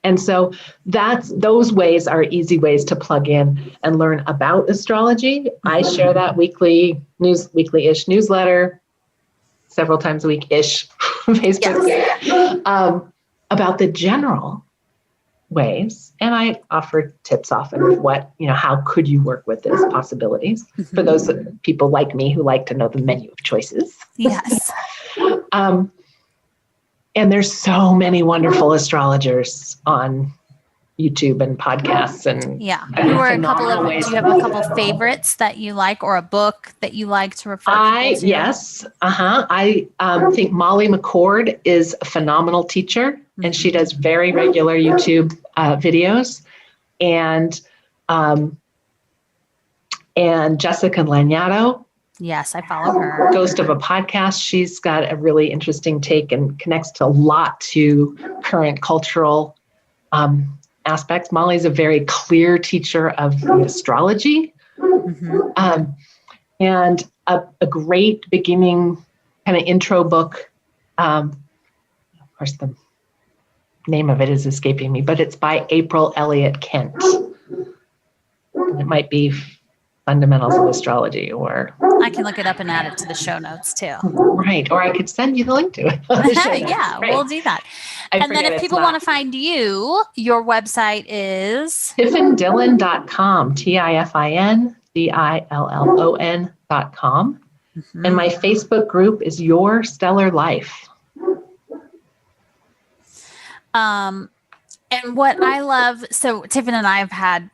And so those ways are easy ways to plug in and learn about astrology. I share that weekly-ish newsletter, several times a week-ish Facebook, about the general ways. And I offer tips often of how could you work with those possibilities for those people like me who like to know the menu of choices. Yes. And there's so many wonderful astrologers on YouTube and podcasts. And do you have a couple favorites that you like, or a book that you like to refer people to? Yes. I think Molly McCord is a phenomenal teacher, and she does very regular YouTube videos. And Jessica Lanyadoo. Yes, I follow her. Ghost of a Podcast. She's got a really interesting take and connects to a lot to current cultural aspects. Molly's a very clear teacher of the astrology, and a great beginning kind of intro book. Of course, the name of it is escaping me, but it's by April Elliott Kent. And it might be Fundamentals of Astrology, or I can look it up and add it to the show notes too. Right. Or I could send you the link to it. Yeah, we'll do that. And then if people want to find you, your website is TifinDillon.com, TifinDillon.com. And my Facebook group is Your Stellar Life. And what I love, so Tifin and I have had,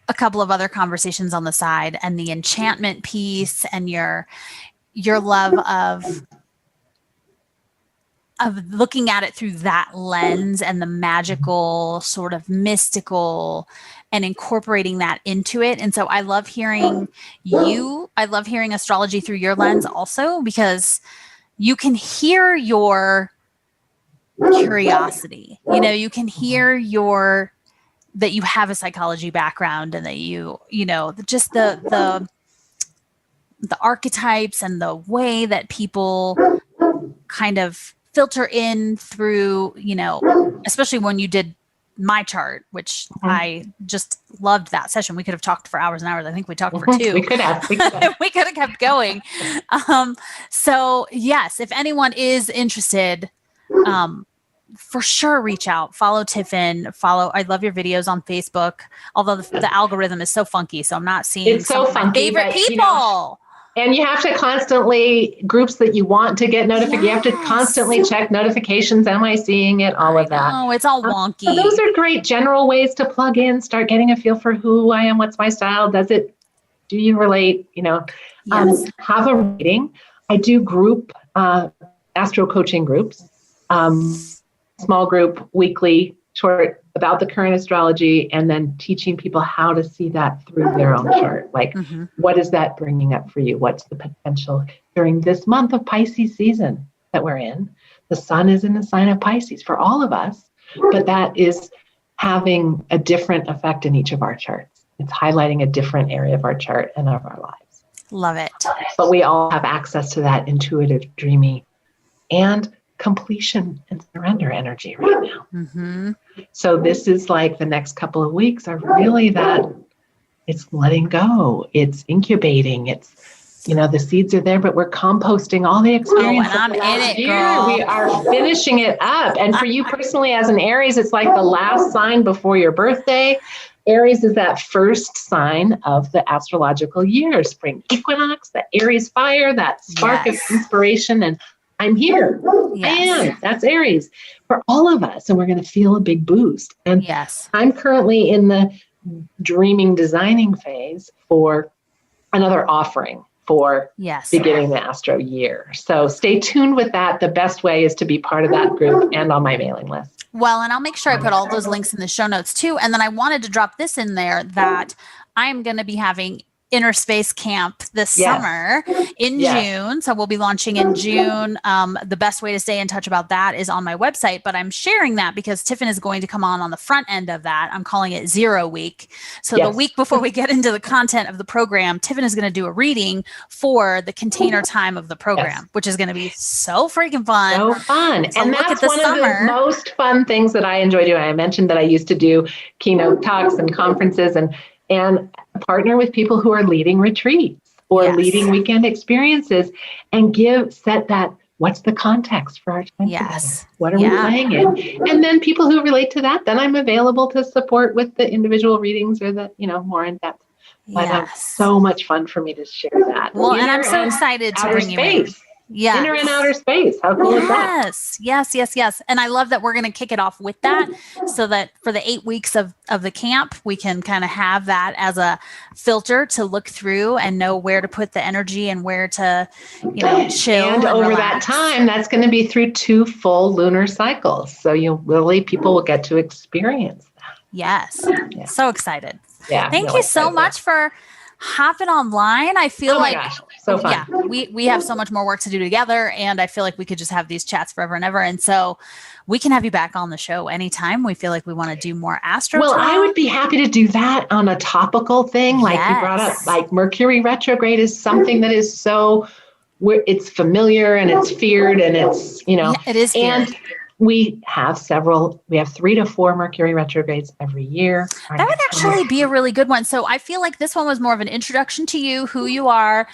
a couple of other conversations on the side, and the enchantment piece and your love of looking at it through that lens and the magical, sort of mystical and incorporating that into it. And so I love hearing I love hearing astrology through your lens also, because you can hear your curiosity, you can hear that you have a psychology background, and that just the archetypes and the way that people kind of filter in through, especially when you did my chart, which I just loved that session. We could have talked for hours and hours. I think we talked for 2. We could have. We could have kept going. So yes, if anyone is interested, for sure, reach out, follow Tifin, I love your videos on Facebook, although the algorithm is so funky. So I'm not seeing some of my favorite people. And you have to constantly, groups that you want to get notifications, you have to constantly check notifications. Am I seeing it? All of that. Oh, it's all wonky. So those are great general ways to plug in, start getting a feel for who I am, what's my style, do you relate, have a reading. I do group astro-coaching groups, small group, weekly, short, about the current astrology, and then teaching people how to see that through their own chart. Like, what is that bringing up for you? What's the potential during this month of Pisces season that we're in? The sun is in the sign of Pisces for all of us, but that is having a different effect in each of our charts. It's highlighting a different area of our chart and of our lives. Love it. But we all have access to that intuitive, dreamy, and completion and surrender energy right now. So this is like the next couple of weeks are really that it's letting go, it's incubating, it's, the seeds are there, but we're composting all the experience. And I'm in it, girl. We are finishing it up. And for you personally as an Aries, it's like the last sign before your birthday. Aries is that first sign of the astrological year, spring equinox, the Aries fire, that spark of inspiration, and I'm here. Yes. I am. That's Aries for all of us. And we're going to feel a big boost. And I'm currently in the dreaming, designing phase for another offering for beginning the Astro year. So stay tuned with that. The best way is to be part of that group and on my mailing list. Well, and I'll make sure I put all those links in the show notes too. And then I wanted to drop this in there that I'm going to be having Innerspace camp this summer in June. So we'll be launching in June. The best way to stay in touch about that is on my website, but I'm sharing that because Tifin is going to come on the front end of that. I'm calling it 0 week. So the week before we get into the content of the program, Tifin is going to do a reading for the container time of the program, which is going to be so freaking fun. So fun. So and that's one of the most fun things that I enjoy doing. I mentioned that I used to do keynote talks and conferences and partner with people who are leading retreats or leading weekend experiences and set that, what's the context for our time together? What are we playing in? And then people who relate to that, then I'm available to support with the individual readings or the, more in depth. But so much fun for me to share that. Well, and I'm so excited to bring you in. Inner and outer space. How cool is that? Yes. And I love that we're going to kick it off with that so that for the 8 weeks of the camp, we can kind of have that as a filter to look through and know where to put the energy and where to, chill. And over relax. That time, that's going to be through 2 full lunar cycles. So people will get to experience that. Yes. So excited. Yeah. Thank you so much for hopping online. I feel gosh, so fun. Yeah, we have so much more work to do together, and I feel like we could just have these chats forever and ever. And so we can have you back on the show anytime we feel like we want to do more astro. Well, talk. I would be happy to do that on a topical thing. Like you brought up, like Mercury retrograde is something that is so, it's familiar and it's feared and it's, it is feared. And we have 3 to 4 Mercury retrogrades every year. That would actually be a really good one. So I feel like this one was more of an introduction to you, who you are.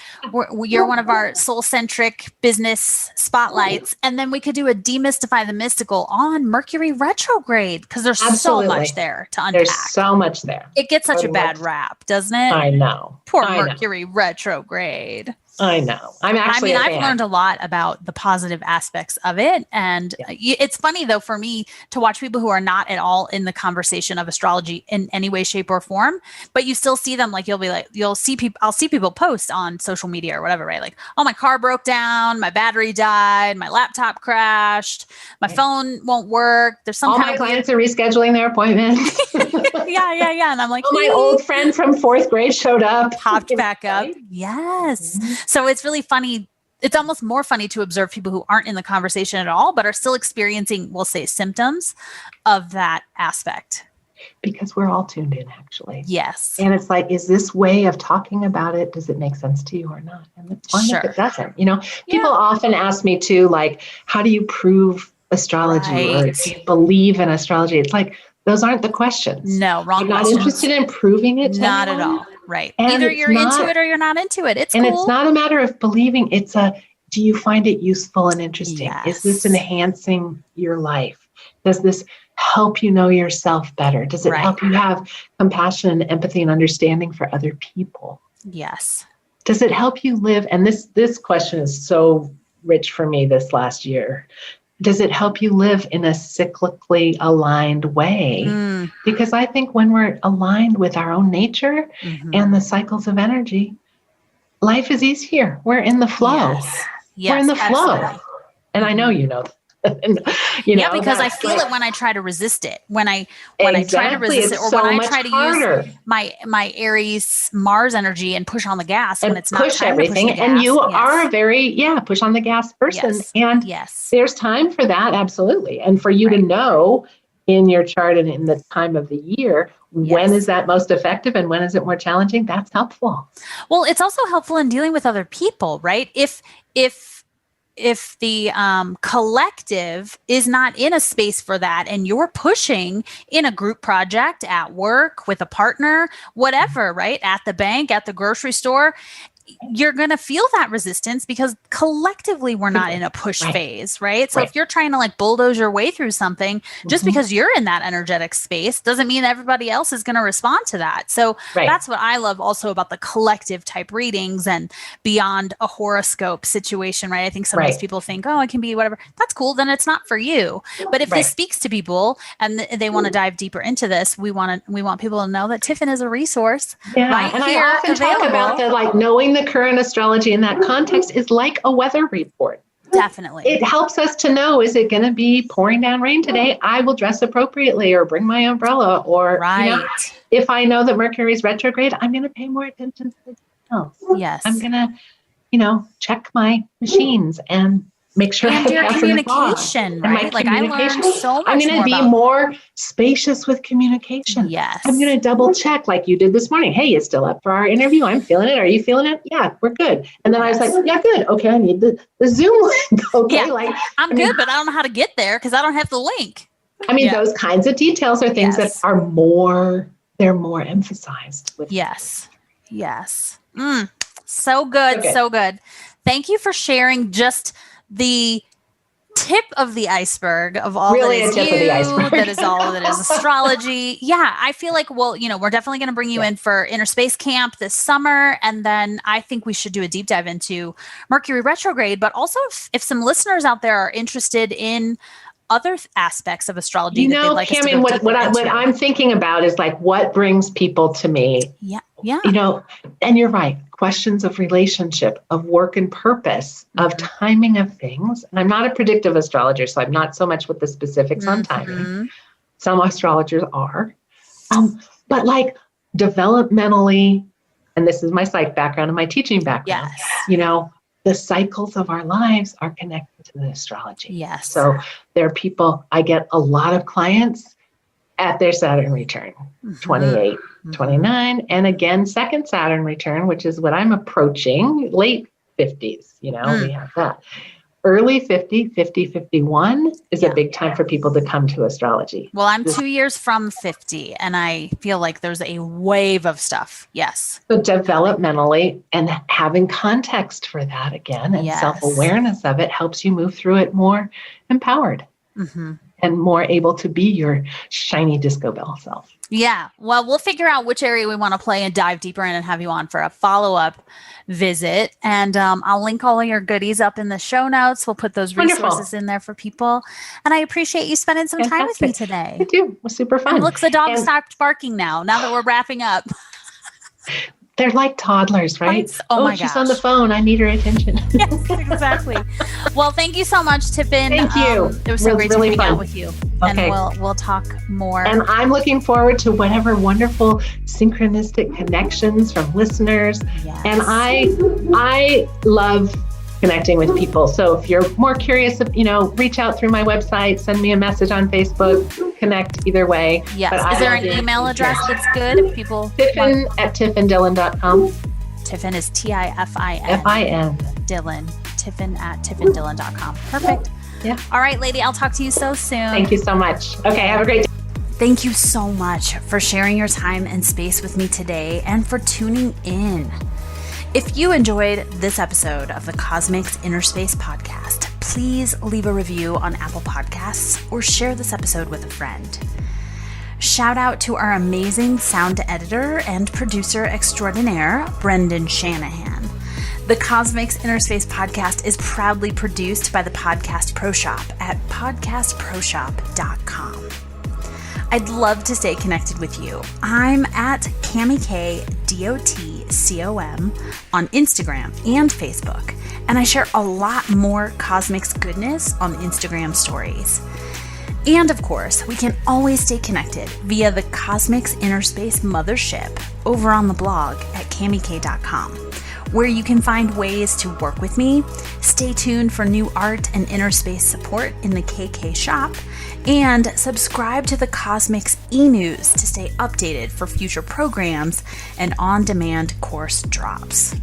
You're one of our soul-centric business spotlights. And then we could do a demystify the mystical on Mercury retrograde because there's so much there to unpack. There's so much there. It gets such a bad rap, doesn't it? I know. Poor Mercury retrograde. I know. I'm actually I've learned a lot about the positive aspects of it. And it's funny, though, for me to watch people who are not at all in the conversation of astrology in any way, shape, or form, but you still see them. Like, I'll see people post on social media or whatever, right? Like, oh, my car broke down, my battery died, my laptop crashed, my phone won't work. There's some all my clients are rescheduling their appointments. Yeah. And I'm like, oh, my old friend from 4th grade showed up. Popped back up. Yes. So it's really funny. It's almost more funny to observe people who aren't in the conversation at all, but are still experiencing, we'll say, symptoms of that aspect. Because we're all tuned in, actually. Yes. And it's like, is this way of talking about it, does it make sense to you or not? And it's fine if it doesn't. People often ask me too, like, how do you prove astrology? Or do you believe in astrology? It's like, those aren't the questions. No, wrong I'm not questions. interested in proving it to Not anyone. at all. Right. And either you're into it or you're not into it. It's and cool. it's not a matter of believing. It's do you find it useful and interesting? Yes. Is this enhancing your life? Does this help you know yourself better? Does it help you have compassion and empathy and understanding for other people? Yes. Does it help you live? And this question is so rich for me this last year. Does it help you live in a cyclically aligned way? Because I think when we're aligned with our own nature and the cycles of energy, life is easier. We're in the flow. Yes, we're in the flow. Absolutely. And I know you know that. Because I feel it when I try to resist it. When I try to resist it, or when I try to use my Aries Mars energy and push on the gas when it's not push time everything. To push the gas. And you are a very push on the gas person. And there's time for that, absolutely. And for you to know in your chart and in the time of the year, when is that most effective and when is it more challenging? That's helpful. Well, it's also helpful in dealing with other people, right? If the collective is not in a space for that and you're pushing in a group project, at work, with a partner, whatever, right? At the bank, at the grocery store, you're going to feel that resistance because collectively we're not in a push phase, right? So if you're trying to like bulldoze your way through something, just because you're in that energetic space doesn't mean everybody else is going to respond to that. So that's what I love also about the collective type readings and beyond a horoscope situation, right? I think sometimes people think, oh, it can be whatever. That's cool. Then it's not for you. But if this speaks to people and they want to dive deeper into this, we want people to know that Tifin is a resource. Yeah. And I often talk about the like knowing the current astrology in that context is like a weather report. Definitely. It helps us to know, is it going to be pouring down rain today? I will dress appropriately or bring my umbrella. Or if I know that Mercury is retrograde, I'm going to pay more attention to the details. Yes. I'm going to, check my machines and make sure and your communication, right? Like I learned so much. I'm going to be more spacious with communication. Yes. I'm going to double check like you did this morning. Hey, you still up for our interview? I'm feeling it. Are you feeling it? Yeah, we're good. And then I was like, yeah, good. Okay. I need the Zoom link. Okay. Yeah. I'm good, but I don't know how to get there because I don't have the link. Those kinds of details are things that are they're more emphasized. Yes. So good. Okay. So good. Thank you for sharing just the tip of the iceberg of all that is that is all that is astrology. Yeah, I feel like, we're definitely going to bring you in for Innerspace Camp this summer. And then I think we should do a deep dive into Mercury retrograde. But also if some listeners out there are interested in other aspects of astrology that they'd like us to go what I'm thinking about is like what brings people to me. Yeah. And you're right. Questions of relationship, of work and purpose, of timing of things. And I'm not a predictive astrologer, so I'm not so much with the specifics on timing. Some astrologers are. But like developmentally, and this is my psych background and my teaching background, the cycles of our lives are connected to the astrology. Yes. So there are people, I get a lot of clients at their Saturn return, 28, 29, and again, second Saturn return, which is what I'm approaching, late 50s, we have that. Early 50, 51 is a big time for people to come to astrology. Well, I'm 2 years from 50, and I feel like there's a wave of stuff. Yes. So developmentally and having context for that again and self-awareness of it helps you move through it more empowered. And more able to be your shiny disco bell self. Yeah. Well, we'll figure out which area we want to play and dive deeper in and have you on for a follow-up visit. And I'll link all of your goodies up in the show notes. We'll put those resources in there for people. And I appreciate you spending some time with me today. I do. It was super fun. And look, the dog stopped barking now that we're wrapping up. They're like toddlers, right? Oh my she's gosh. on the phone. I need her attention. Yes, exactly. Well, thank you so much, Tifin. Thank you. It was so great really to hang fun. out with you. Okay. And we'll talk more. And I'm looking forward to whatever wonderful synchronistic connections from listeners. Yes. And I love connecting with people. So if you're more curious, reach out through my website, send me a message on Facebook, connect either way. Yes. But Is there an email address that's good if people Tifin at tifindillon.com. Tifin is Tifin. F-I-N. Dillon. Tifin at tifindillon.com. Perfect. Yeah. All right, lady. I'll talk to you so soon. Thank you so much. Okay. Have a great day. Thank you so much for sharing your time and space with me today and for tuning in. If you enjoyed this episode of the Cosmics Innerspace podcast, please leave a review on Apple Podcasts or share this episode with a friend. Shout out to our amazing sound editor and producer extraordinaire, Brendan Shanahan. The Cosmics Innerspace podcast is proudly produced by the Podcast Pro Shop at podcastproshop.com. I'd love to stay connected with you. I'm at CamiKDotCom on Instagram and Facebook, and I share a lot more Cosmics goodness on Instagram stories. And of course, we can always stay connected via the Cosmics Innerspace Mothership over on the blog at CamiK.com, where you can find ways to work with me, stay tuned for new art and Innerspace support in the KK shop, and subscribe to the Cosmics e-news to stay updated for future programs and on-demand course drops.